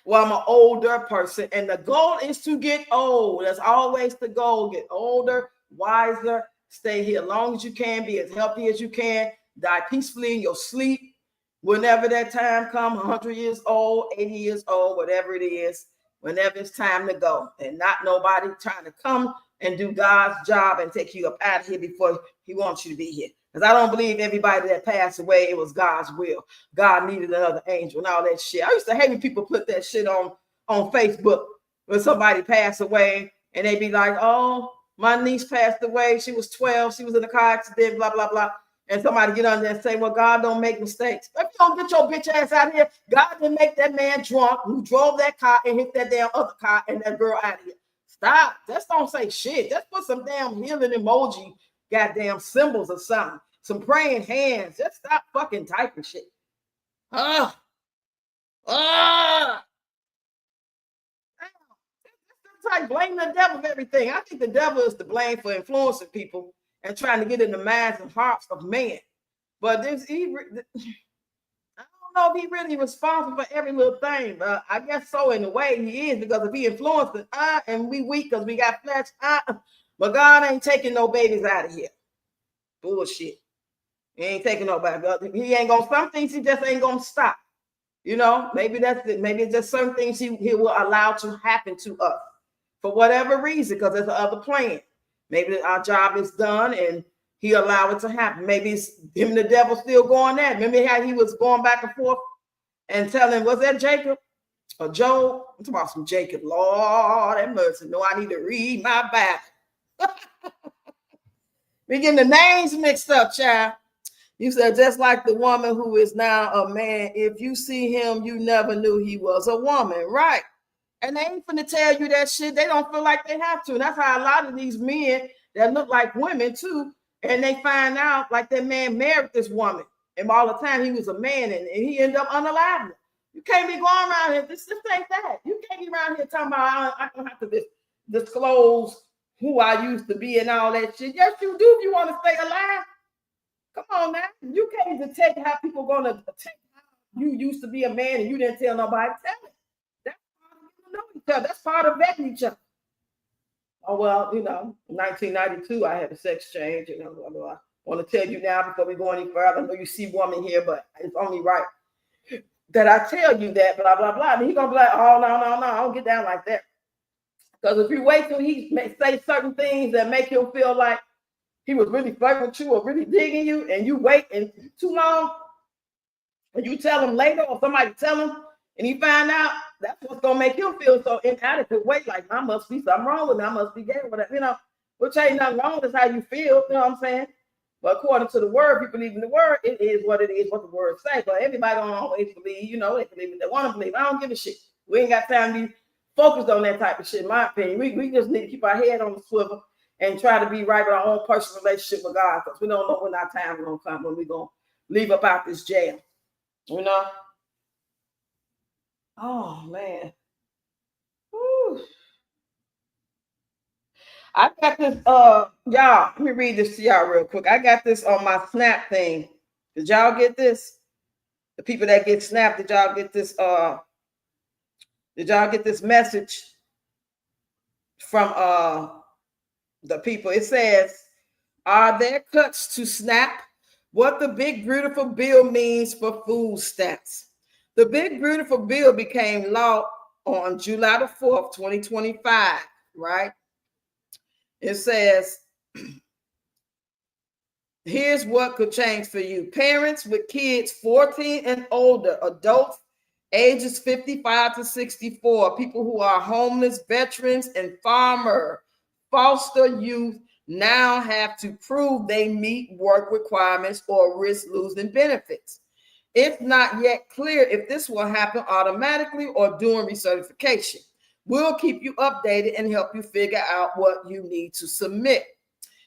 Well, I'm an older person. And the goal is to get old. That's always the goal. Get older, wiser, stay here as long as you can, be as healthy as you can, die peacefully in your sleep. Whenever that time comes, 100 years old, 80 years old, whatever it is, whenever it's time to go. And not nobody trying to come and do God's job and take you up out of here before he wants you to be here. Because I don't believe everybody that passed away, it was God's will. God needed another angel and all that shit. I used to hate when people put that shit on Facebook when somebody passed away and they be like, oh, my niece passed away. She was 12. She was in a car accident, blah, blah, blah. And somebody get on there and say, well, God don't make mistakes. If you don't get your bitch ass out of here, God didn't make that man drunk who drove that car and hit that damn other car and that girl out of here. Stop. Just don't say shit. Just put some damn healing emoji, goddamn symbols or something. Some praying hands. Just stop fucking typing shit. I like blaming the devil for everything. I think the devil is to blame for influencing people and trying to get in the minds and hearts of men. But I don't know if he really responsible for every little thing. But I guess so in a way he is, because if he influenced it, and we weak because we got flesh, but God ain't taking no babies out of here. Bullshit. He ain't taking nobody. He ain't gonna, some things he just ain't gonna stop. You know, maybe that's it. Maybe it's just certain things he will allow to happen to us for whatever reason, because there's other plan. Maybe our job is done and he allowed it to happen. Maybe it's him and the devil still going at. Remember how he was going back and forth and telling, was that Jacob or Job? I'm talking about some Jacob. Lord have mercy. No, I need to read my Bible. We getting the names mixed up, child. You said, just like the woman who is now a man, if you see him, you never knew he was a woman, right? And they ain't finna tell you that shit. They don't feel like they have to. And that's how a lot of these men that look like women too, and they find out like that man married this woman, and all the time he was a man, and he ended up unaliving. You can't be going around here. This ain't that. You can't be around here talking about I don't have to disclose who I used to be and all that shit. Yes, you do if you want to stay alive. Come on now. You can't detect how people going to detect how you used to be a man and you didn't tell nobody. Tell it. That's part of getting to know each other. That's part of vetting each other. Oh, well, you know, in 1992, I had a sex change. You know, I want to tell you now before we go any further. I know you see woman here, but it's only right that I tell you that, blah, blah, blah. And he's going to be like, oh, no, I don't get down like that. Because if you wait till he say certain things that make him feel like he was really flirting with you or really digging you, and you wait and too long, and you tell him later, or somebody tell him, and he find out, that's what's gonna make him feel so inadequate. Wait, like I must be something wrong with me. I must be gay, whatever, you know. Which ain't nothing wrong. That's how you feel. You know what I'm saying? But according to the word, if you believe in the word, it is what it is, what the word say. But everybody don't always believe. You know, they believe what they want to believe. I don't give a shit. We ain't got time to be focused on that type of shit. In my opinion, we just need to keep our head on the swivel and try to be right with our own personal relationship with God, because we don't know when our time is going to come, when we're going to leave up out this jail. You know? Oh, man. Whew. I got this, y'all, let me read this to y'all real quick. I got this on my Snap thing. Did y'all get this? The people that get Snap, did y'all get this message from the people? It says, are there cuts to SNAP? What the big beautiful bill means for food stamps. The big beautiful bill became law on July the 4th, 2025, right? It says, here's what could change for you. Parents with kids 14 and older, adults ages 55 to 64, people who are homeless, veterans, and foster youth now have to prove they meet work requirements or risk losing benefits. It's not yet clear if this will happen automatically or during recertification. We'll keep you updated and help you figure out what you need to submit.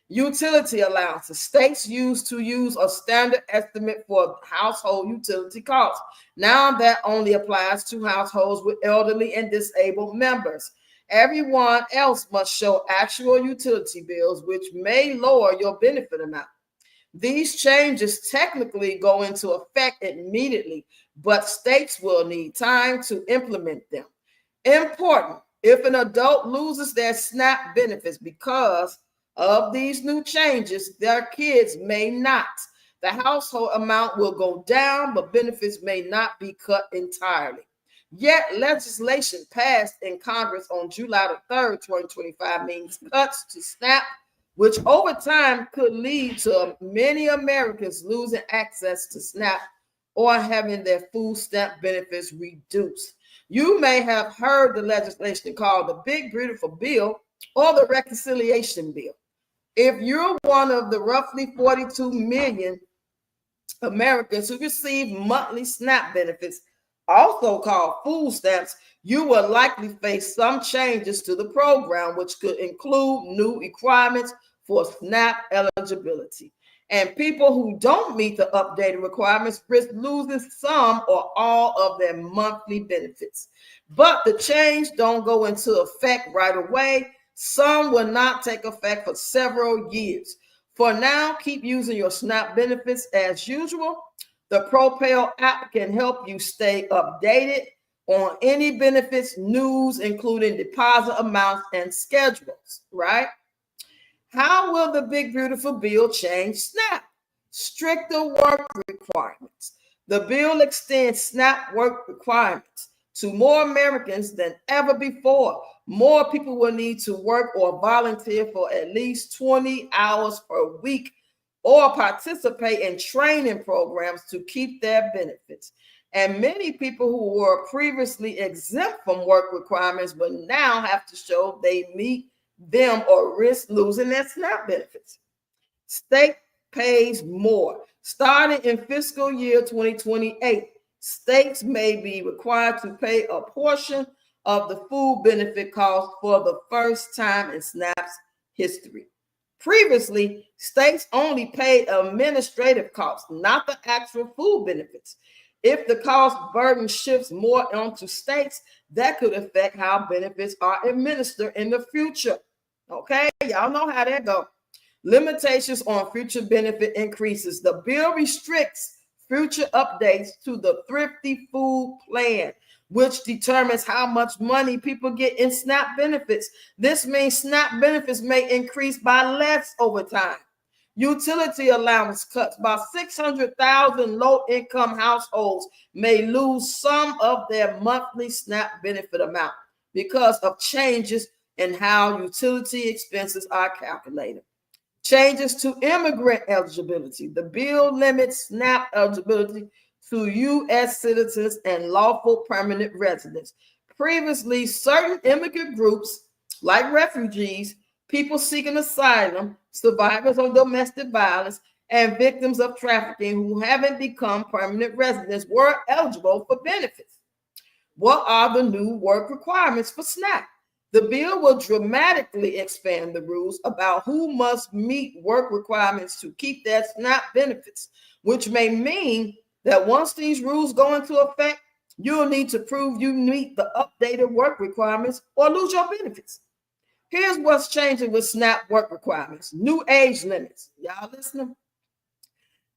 Utility allowances. States used to use a standard estimate for household utility costs. Now that only applies to households with elderly and disabled members. Everyone else must show actual utility bills, which may lower your benefit amount. These changes technically go into effect immediately, but states will need time to implement them. Important, if an adult loses their SNAP benefits because of these new changes, their kids may not. The household amount will go down, but benefits may not be cut entirely. Yet legislation passed in Congress on July the 3rd, 2025 means cuts to SNAP, which over time could lead to many Americans losing access to SNAP or having their food stamp benefits reduced. You may have heard the legislation called the Big Beautiful Bill or the Reconciliation Bill. If you're one of the roughly 42 million Americans who receive monthly SNAP benefits, also called food stamps, you will likely face some changes to the program, which could include new requirements for SNAP eligibility. And people who don't meet the updated requirements risk losing some or all of their monthly benefits. But the change don't go into effect right away. Some will not take effect for several years. For now, keep using your SNAP benefits as usual. The ProPay app can help you stay updated on any benefits news, including deposit amounts and schedules, right? How will the big beautiful bill change SNAP? Stricter work requirements. The bill extends SNAP work requirements to more Americans than ever before. More people will need to work or volunteer for at least 20 hours per week or participate in training programs to keep their benefits. And many people who were previously exempt from work requirements will now have to show they meet them or risk losing their SNAP benefits. State pays more. Starting in fiscal year 2028, states may be required to pay a portion of the food benefit cost for the first time in SNAP's history. Previously, states only paid administrative costs, not the actual food benefits. If the cost burden shifts more onto states, that could affect how benefits are administered in the future. Okay, y'all know how that goes. Limitations on future benefit increases. The bill restricts future updates to the Thrifty Food Plan, which determines how much money people get in SNAP benefits. This means SNAP benefits may increase by less over time. Utility allowance cuts. About 600,000 low-income households may lose some of their monthly SNAP benefit amount because of changes in how utility expenses are calculated. Changes to immigrant eligibility. The bill limits SNAP eligibility to U.S. citizens and lawful permanent residents. Previously, certain immigrant groups, like refugees, people seeking asylum, survivors of domestic violence, and victims of trafficking who haven't become permanent residents, were eligible for benefits. What are the new work requirements for SNAP? The bill will dramatically expand the rules about who must meet work requirements to keep their SNAP benefits, which may mean that once these rules go into effect, you'll need to prove you meet the updated work requirements or lose your benefits. Here's what's changing with SNAP work requirements. New age limits. Y'all listening?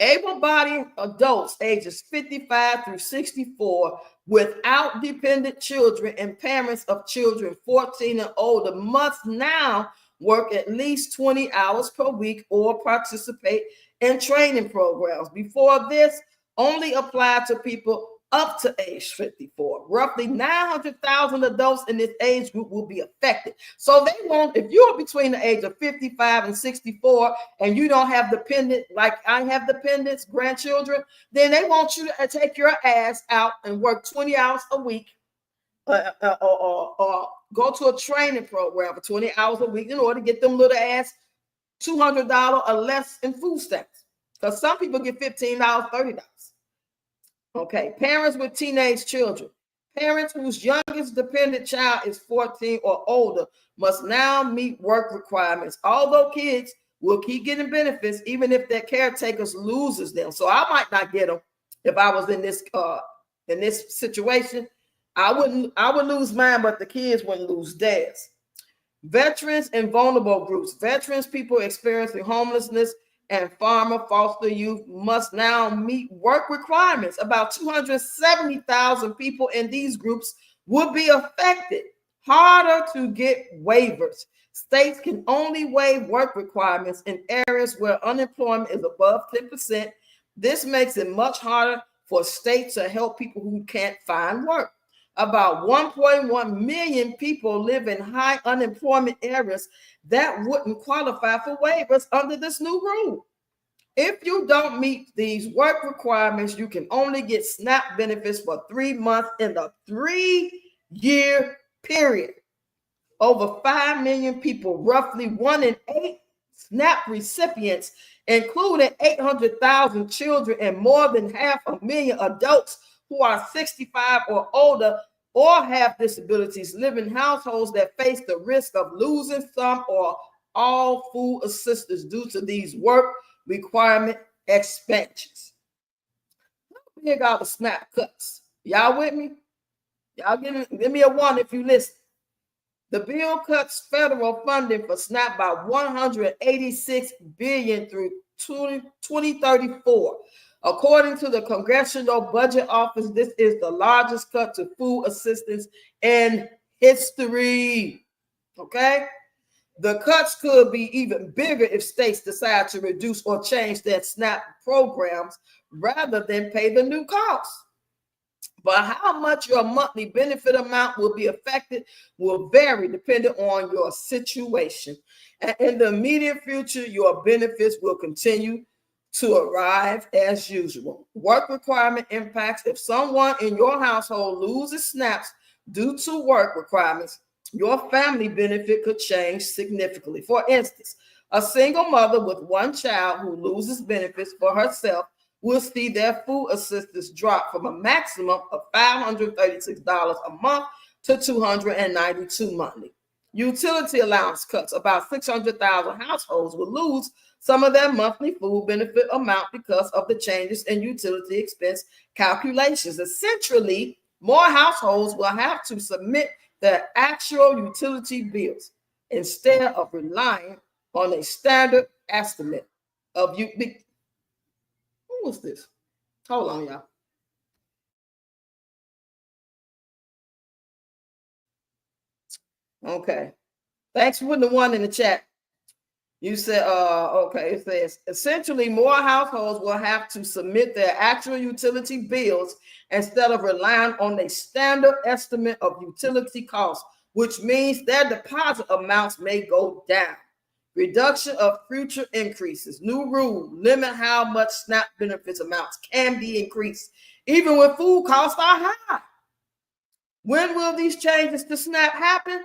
Able-bodied adults ages 55 through 64 without dependent children and parents of children 14 and older must now work at least 20 hours per week or participate in training programs. Before this, only applied to people up to age 54. Roughly 900,000 adults in this age group will be affected. So they won't, if you're between the age of 55 and 64 and you don't have dependent, like I have dependents, grandchildren, then they want you to take your ass out and work 20 hours a week or go to a training program for 20 hours a week in order to get them little ass $200 or less in food stamps. Because some people get $15, $30. Okay, parents with teenage children. Parents whose youngest dependent child is 14 or older must now meet work requirements. Although kids will keep getting benefits, even if their caretakers loses them. So I might not get them if I was in this situation. I would lose mine, but the kids wouldn't lose theirs. Veterans and vulnerable groups. Veterans, people experiencing homelessness, and farmer foster youth must now meet work requirements. About 270,000 people in these groups would be affected. Harder to get waivers. States can only waive work requirements in areas where unemployment is above 10%. This makes it much harder for states to help people who can't find work. About 1.1 million people live in high unemployment areas that wouldn't qualify for waivers under this new rule. If you don't meet these work requirements, you can only get SNAP benefits for 3 months in the 3-year period. Over 5 million people, roughly 1 in 8 SNAP recipients, including 800,000 children and more than 500,000 adults who are 65 or older or have disabilities, live in households that face the risk of losing some or all food assistance due to these work requirement expansions. Big all the SNAP cuts. Y'all with me? Y'all give me a one if you listen. The bill cuts federal funding for SNAP by $186 billion through 2034. According to the Congressional Budget Office, this is the largest cut to food assistance in history. Okay? The cuts could be even bigger if states decide to reduce or change their SNAP programs rather than pay the new costs. But how much your monthly benefit amount will be affected will vary depending on your situation. And in the immediate future, your benefits will continue to arrive as usual. Work requirement impacts. If someone in your household loses SNAPs due to work requirements, your family benefit could change significantly. For instance, a single mother with one child who loses benefits for herself will see their food assistance drop from a maximum of $536 a month to $292 monthly. Utility allowance cuts. About 600,000 households will lose some of their monthly food benefit amount because of the changes in utility expense calculations. Essentially, more households will have to submit their actual utility bills instead of relying on a standard estimate of you. Who was this? Hold on, y'all. Okay. Thanks for putting the one in the chat. You said, okay, it says, essentially more households will have to submit their actual utility bills instead of relying on a standard estimate of utility costs, which means their deposit amounts may go down. Reduction of future increases. New rule, limit how much SNAP benefits amounts can be increased, even when food costs are high. When will these changes to SNAP happen?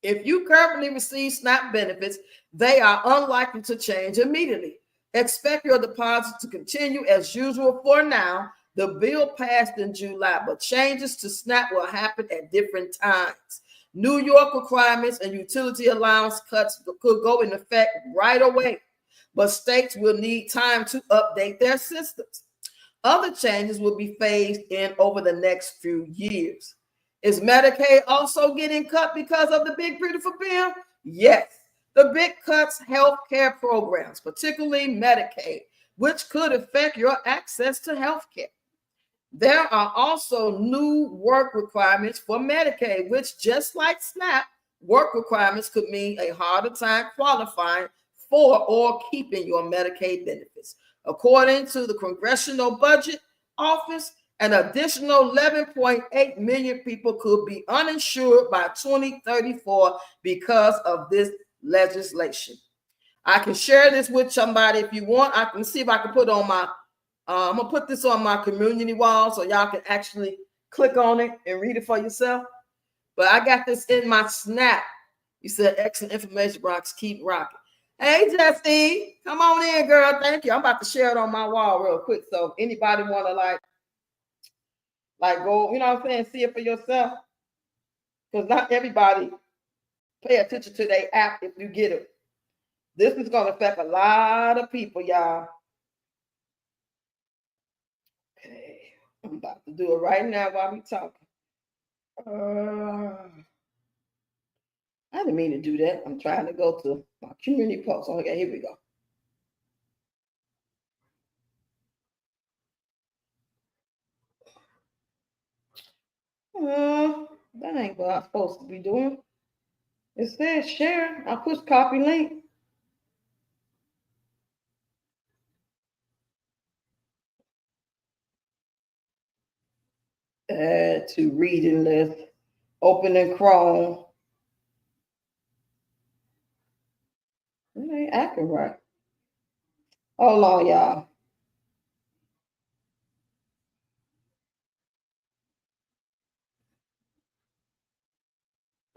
If you currently receive SNAP benefits, they are unlikely to change immediately. Expect your deposit to continue as usual for now. The bill passed in July, but changes to SNAP will happen at different times. New York requirements and utility allowance cuts could go in effect right away, but states will need time to update their systems. Other changes will be phased in over the next few years. Is Medicaid also getting cut because of the big beautiful bill? Yes. The big cuts health care programs, particularly Medicaid, which could affect your access to health care. There are also new work requirements for Medicaid, which, just like SNAP, work requirements could mean a harder time qualifying for or keeping your Medicaid benefits. According to the Congressional Budget Office, an additional 11.8 million people could be uninsured by 2034 because of this legislation. I can share this with somebody if you want. I can see if I can put on my I'm gonna put this on my community wall so y'all can actually click on it and read it for yourself. But I got this in my snap. You said excellent information, Brox. Keep rocking. Hey, Jesse, come on in, girl. Thank you. I'm about to share it on my wall real quick. So if anybody want to like go, you know what I'm saying, see it for yourself. Because not everybody pay attention to their app if you get it. This is gonna affect a lot of people, y'all. Okay, I'm about to do it right now while we talking. I didn't mean to do that. I'm trying to go to my community post. Okay, here we go. That ain't what I'm supposed to be doing. It says share. I push copy link. Add to reading list. Open in Chrome. It ain't acting right. Hold on, y'all.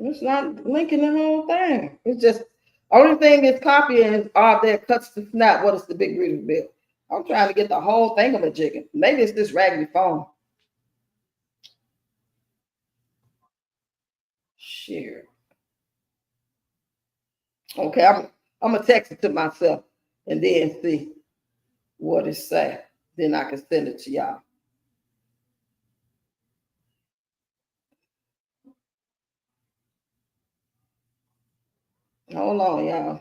It's not linking the whole thing. It's just only thing it's copying is there cuts to SNAP. What is the big reading bill? I'm trying to get the whole thing of a jigging. Maybe it's this raggedy phone. Share. Okay, I'm gonna text it to myself. and then see what it say. Then I can send it to y'all. Hold on, y'all.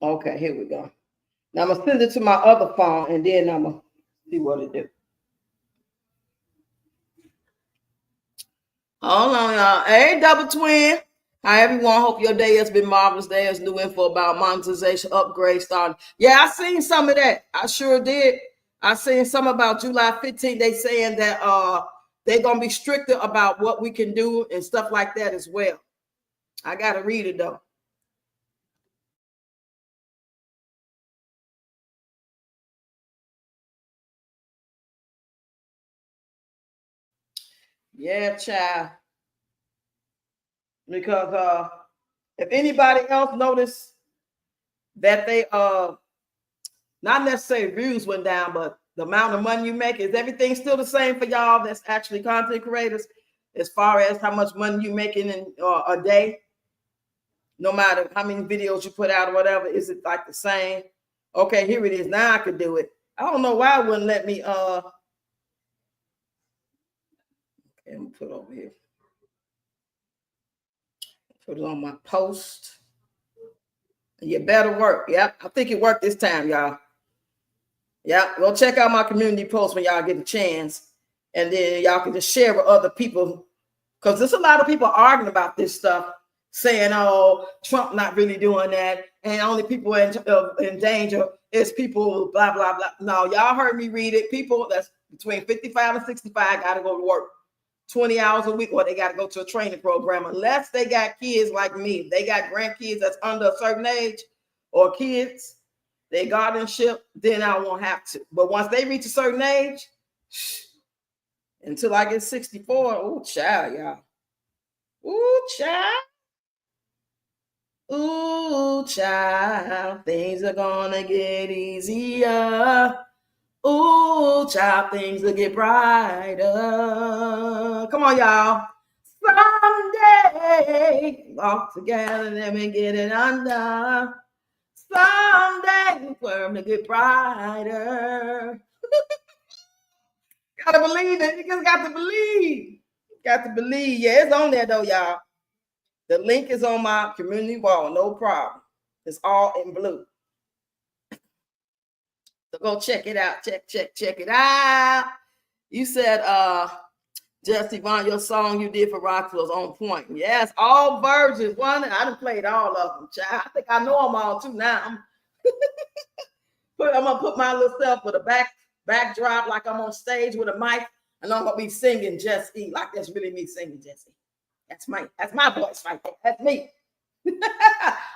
Okay, here we go. Now I'm gonna send it to my other phone, and then I'm gonna see what it do. Hold on, y'all. Hey, double twin. Hi, everyone. Hope your day has been marvelous. There's new info about monetization upgrade starting. Yeah, I seen some of that. I sure did. I seen some about July 15th. They saying that they're gonna be stricter about what we can do and stuff like that as well. I gotta read it though. Yeah, child. Because if anybody else noticed that they not necessarily views went down, but the amount of money you make, is everything still the same for y'all that's actually content creators as far as how much money you making in a day? No matter how many videos you put out or whatever, is it like the same? Okay, here it is. Now I could do it. I don't know why it wouldn't let me okay, I'm gonna put it over here. Put it on my post. You better work. Yep, I think it worked this time, y'all. Yeah, go check out my community post when y'all get a chance, and then y'all can just share with other people, because there's a lot of people arguing about this stuff, saying, "Oh, Trump not really doing that, and only people in danger is people blah blah blah." No, y'all heard me read it. People that's between 55 and 65 got to go to work 20 hours a week, or they got to go to a training program, unless they got kids like me. They got grandkids that's under a certain age, or kids, their guardianship, then I won't have to. But once they reach a certain age, until I get 64, oh, child, y'all. Ooh, child. Ooh, child. Things are gonna get easier. Ooh, child, things will get brighter. Come on, y'all. Someday, walk together, let me get it under. Someday, we're gonna get brighter. Gotta believe it. You just got to believe. Got to believe. Yeah, it's on there though, y'all. The link is on my community wall. No problem. It's all in blue. So go check it out. Check it out. You said, Just Yvonne, your song you did for Rock was on point. Yes, all versions. One, I done played all of them. Child. I think I know them all too now. I'm gonna put my little self with a backdrop like I'm on stage with a mic, and I'm gonna be singing Just E like that's really me singing Just E. That's my voice right there. That's me.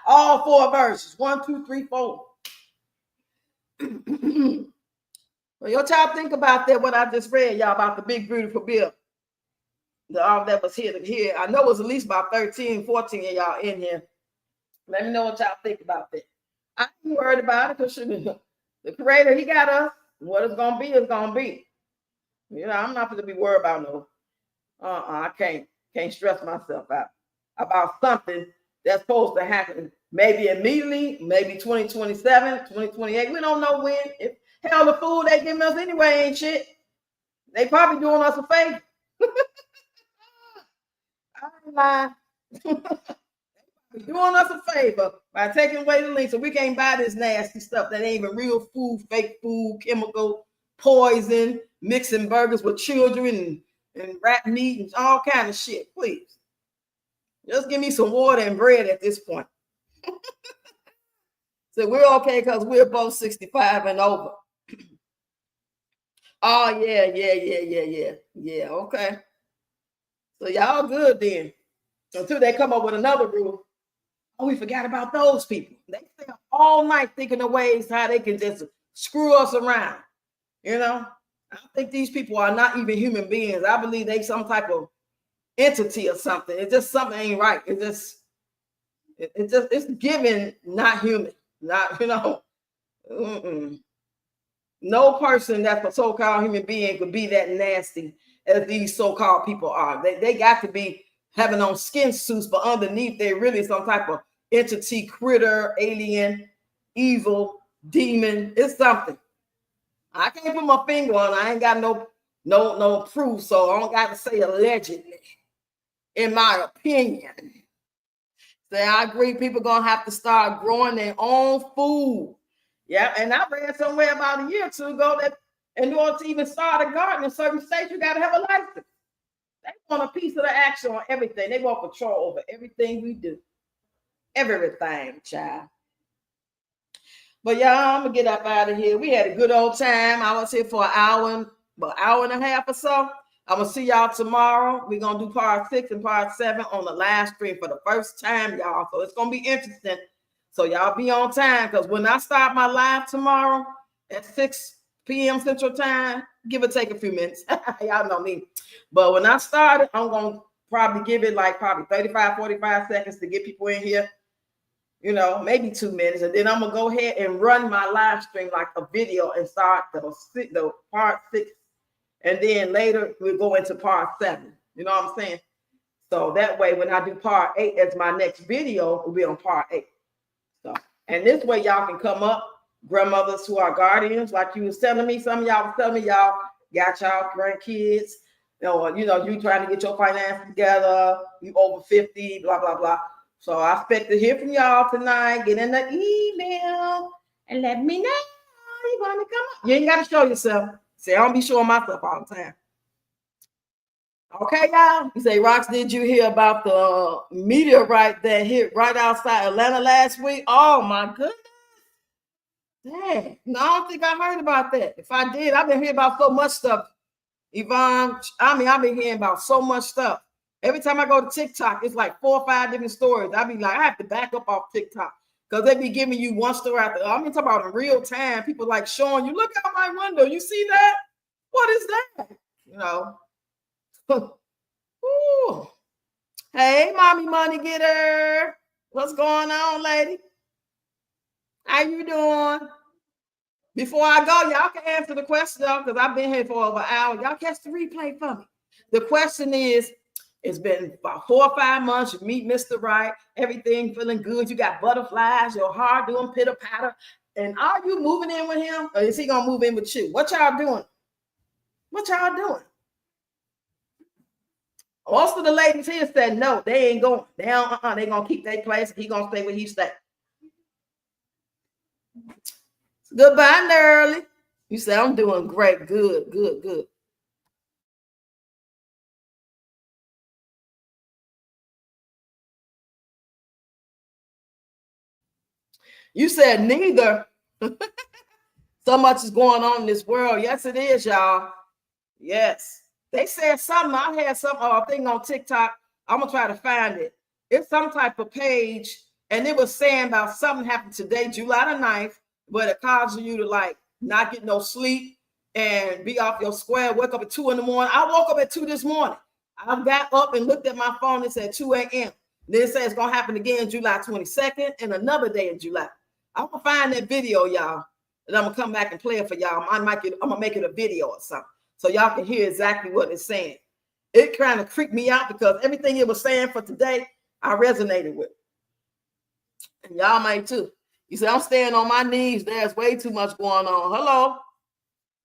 All four verses. 1, 2, 3, 4. Well, your child think about that, what I just read, y'all, about the big beautiful bill. All that was here to hear. I know it was at least about 13, 14 of y'all in here. Let me know what y'all think about that. I ain't worried about it, because the creator, he got us. What it's gonna be is gonna be. You know, I'm not gonna be worried about no. I can't stress myself out about something that's supposed to happen. Maybe immediately, maybe 2027, 2028. We don't know when. If hell, the food they giving us anyway ain't shit. They probably doing us a favor. I ain't lying. Doing us a favor by taking away the link, so we can't buy this nasty stuff that ain't even real food, fake food, chemical, poison, mixing burgers with children and rat meat and all kind of shit. Please, just give me some water and bread at this point. So we're okay because we're both 65 and over. Oh yeah. Okay, so y'all good then, until they come up with another rule. Oh, we forgot about those people. They stay up all night thinking of ways how they can just screw us around. You know, I think these people are not even human beings. I believe they some type of entity or something. It's just something ain't right. It's given not human. Not, you know. No person that's a so-called human being could be that nasty as these so-called people are. They got to be having on skin suits, but underneath they're really some type of entity, critter, alien, evil, demon. It's something. I can't put my finger on it. I ain't got no proof, so I don't got to say allegedly. In my opinion, so I agree. People gonna have to start growing their own food. Yeah, and I read somewhere about a year or two ago that in order to even start a garden in certain states, you got to have a license. They want a piece of the action on everything. They want control over everything we do. Everything, child. But y'all, I'm gonna get up out of here. We had a good old time. I was here for about hour and a half or so. I'm gonna see y'all tomorrow. We're gonna do part 6 and part 7 on the live stream for the first time, y'all. So it's gonna be interesting. So y'all be on time, because when I start my live tomorrow at 6 p.m. Central Time, give or take a few minutes. Y'all know me. But when I start it, I'm gonna probably give it like probably 35, 45 seconds to get people in here. You know, maybe 2 minutes, and then I'm gonna go ahead and run my live stream like a video and start the part 6, and then later we'll go into part 7. You know what I'm saying? So that way, when I do part 8 as my next video, will be on part 8. So, and this way y'all can come up, grandmothers who are guardians, like you was telling me. Some of y'all was telling me y'all got y'all grandkids, you trying to get your finances together, you over 50, blah blah blah. So I expect to hear from y'all tonight. Get in the email and let me know you want to come up. You ain't got to show yourself. Say, I don't be showing myself all the time. Okay, y'all. You say, Rox, did you hear about the meteorite that hit right outside Atlanta last week? Oh, my goodness. Dang. No, I don't think I heard about that. If I did, I've been hearing about so much stuff, Yvonne. I've been hearing about so much stuff. Every time I go to TikTok, it's like 4 or 5 different stories. I be like, I have to back up off TikTok because they be giving you one story after. I mean, talk about in real time. People like showing you, look out my window. You see that? What is that? You know. Ooh. Hey, mommy money getter. What's going on, lady? How you doing? Before I go, y'all can answer the question though, because I've been here for over an hour. Y'all catch the replay for me. The question is, it's been about 4 or 5 months. You meet Mr. Right, everything feeling good. You got butterflies, your heart doing pitter patter. And are you moving in with him, or is he gonna move in with you? What y'all doing? What y'all doing? Most of the ladies here said no, they ain't going. They don't, they gonna keep their place. He gonna stay where he stay. Goodbye, Nerly. You say I'm doing great. Good, good, good. You said neither. So much is going on in this world. Yes, it is, y'all. Yes. They said something. I had some thing on TikTok. I'm gonna try to find it. It's some type of page, and it was saying about something happened today, July the 9th, but it causes you to like not get no sleep and be off your square, wake up at 2 in the morning. I woke up at 2 this morning. I got up and looked at my phone. It said 2 a.m. Then it says it's gonna happen again July 22nd and another day in July. I'm gonna find that video, y'all, and I'm gonna come back and play it for y'all. I'm gonna make it a video or something, so y'all can hear exactly what it's saying. It kind of creeped me out because everything it was saying for today, I resonated with. And y'all might too. You say, I'm staying on my knees. There's way too much going on. Hello.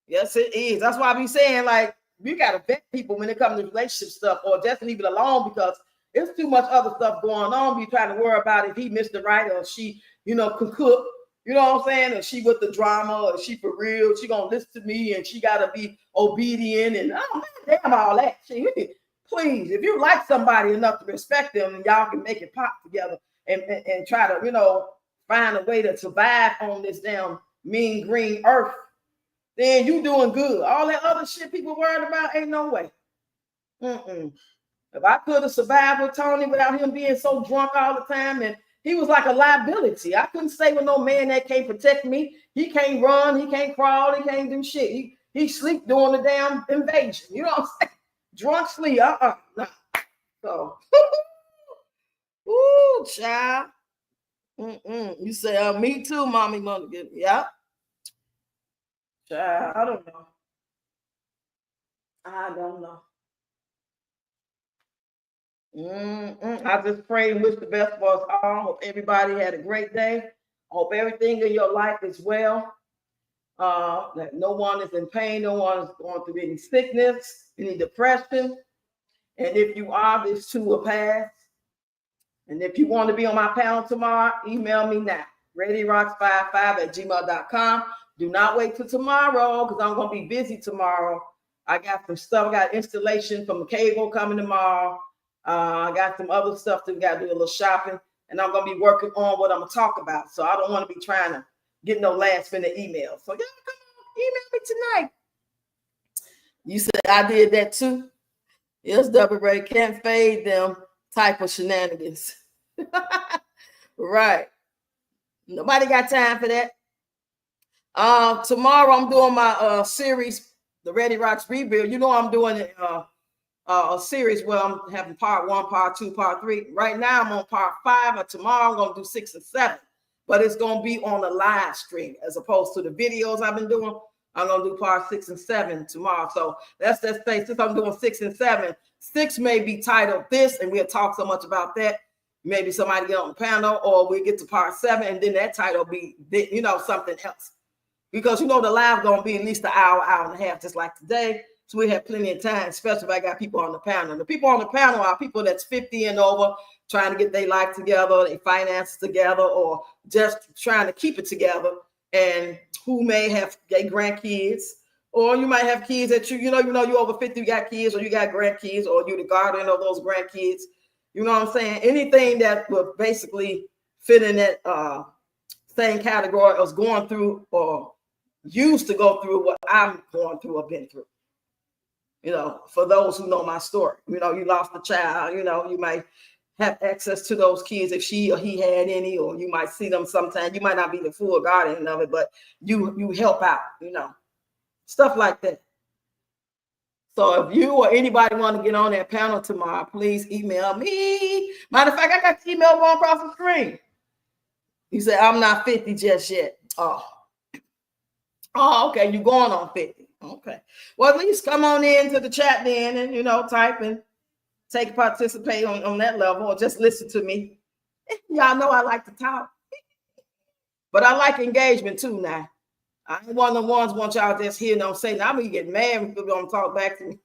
Yes, it is. That's why I be saying, like, you got to vet people when it comes to relationship stuff, or just leave it alone, because it's too much other stuff going on. Be trying to worry about if he missed the right, or she, can cook. You know what I'm saying? And she with the drama, or she for real, she gonna listen to me, and she gotta be obedient, and damn all that. Please, if you like somebody enough to respect them, and y'all can make it pop together and try to, find a way to survive on this damn mean green earth, then you doing good. All that other shit people worried about, ain't no way. If I could have survived with Tony without him being so drunk all the time, and he was like a liability. I couldn't stay with no man that can't protect me. He can't run, he can't crawl, he can't do shit. He sleep during the damn invasion. You know what I'm saying? Drunk sleep. Nah. So, ooh, child. You say, me too, mommy, mother. Yeah. Child, I don't know. I don't know. I just pray and wish the best for us all. Hope everybody had a great day. Hope everything in your life is well. That no one is in pain, no one is going through any sickness, any depression. And if you are, this too will pass. And if you want to be on my panel tomorrow, email me now. ReadyRocks55@gmail.com. Do not wait till tomorrow because I'm going to be busy tomorrow. I got some stuff. I got installation from the cable coming tomorrow. I got some other stuff that we got to do a little shopping. And I'm going to be working on what I'm going to talk about. So I don't want to be trying to get no last minute emails. So y'all come on, email me tonight. You said I did that too. Yes, Double Ray, can't fade them type of shenanigans. Right. Nobody got time for that. Tomorrow I'm doing my series, the Ready Rocks Rebuild. You know I'm doing a series where I'm having part 1, part 2, part 3. Right now I'm on part 5, and tomorrow I'm going to do 6 and 7. But it's going to be on a live stream as opposed to the videos I've been doing. I'm going to do part 6 and 7 tomorrow. So let's just say, since I'm doing 6 and 7, 6 may be titled this, and we'll talk so much about that. Maybe somebody get on the panel, or we get to part 7, and then that title be, something else. Because, the live going to be at least an hour, hour and a half, just like today. So we have plenty of time, especially if I got people on the panel. The people on the panel are people that's 50 and over, trying to get their life together, their finances together, or just trying to keep it together, and who may have gay grandkids, or you might have kids that you over 50, you got kids, or you got grandkids, or you're the guardian of those grandkids. You know what I'm saying? Anything that would basically fit in that same category as going through or used to go through what I'm going through or been through. For those who know my story, you lost a child, you might have access to those kids if she or he had any, or you might see them sometime. You might not be the full guardian of it, but you help out, stuff like that. So if you or anybody want to get on that panel tomorrow, please email me. Matter of fact, I got the email going across the screen. You say, I'm not 50 just yet. Oh, okay. You're going on 50. Okay. Well, at least come on into the chat then and, type and participate on that level, or just listen to me. Y'all know I like to talk, but I like engagement too now. I ain't one of the ones want y'all just hear them say, now I'm gonna get mad when people don't talk back to me.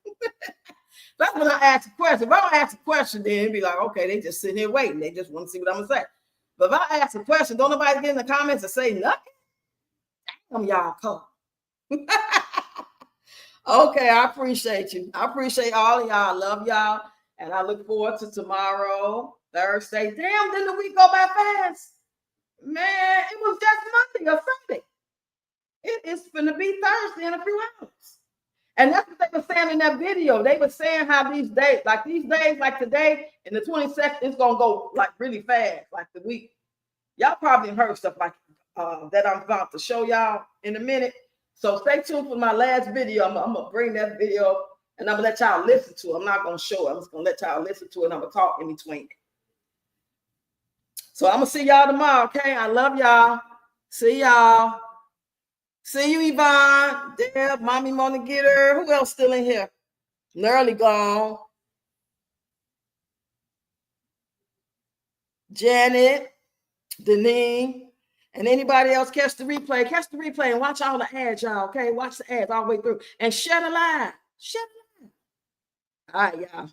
That's when I ask a question. If I don't ask a question, then it'd be like, okay, they just sitting here waiting. They just want to see what I'm gonna say. But if I ask a question, don't nobody get in the comments and say nothing. Damn, y'all come. Okay, I appreciate you. I appreciate all of y'all. I love y'all. And I look forward to tomorrow, Thursday. Damn, didn't the week go by fast? Man, it was just Monday or Sunday. It is going to be Thursday in a few hours. And that's what they were saying in that video. They were saying how these days like today and the 22nd, it's going to go like really fast, like the week. Y'all probably heard stuff like that I'm about to show y'all in a minute. So stay tuned for my last video. I'm going to bring that video and I'm going to let y'all listen to it. I'm not going to show it. I'm just going to let y'all listen to it. And I'm going to talk in between. So I'm going to see y'all tomorrow, okay? I love y'all. See y'all. See you, Yvonne. Deb, Mommy want to get her. Who else still in here? Nearly gone. Janet, Deneen, and anybody else catch the replay. Catch the replay and watch all the ads, y'all, okay? Watch the ads all the way through. And share the live. Share the live. All right, y'all.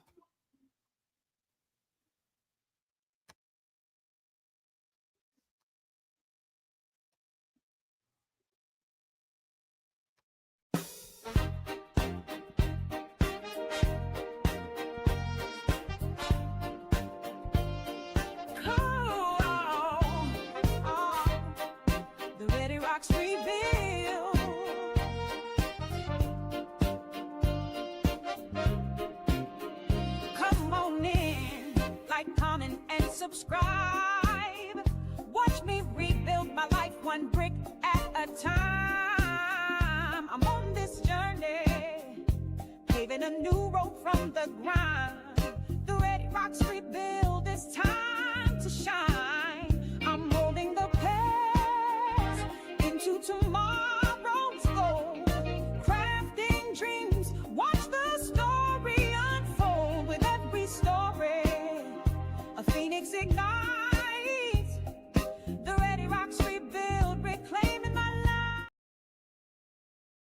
Subscribe. Watch me rebuild my life one brick at a time. I'm on this journey, paving a new road from the ground. The Ready Rocks rebuild. It's time to shine. I'm holding the past into tomorrow's goal. Crafting dreams. Watch the story unfold with every story. Phoenix ignite.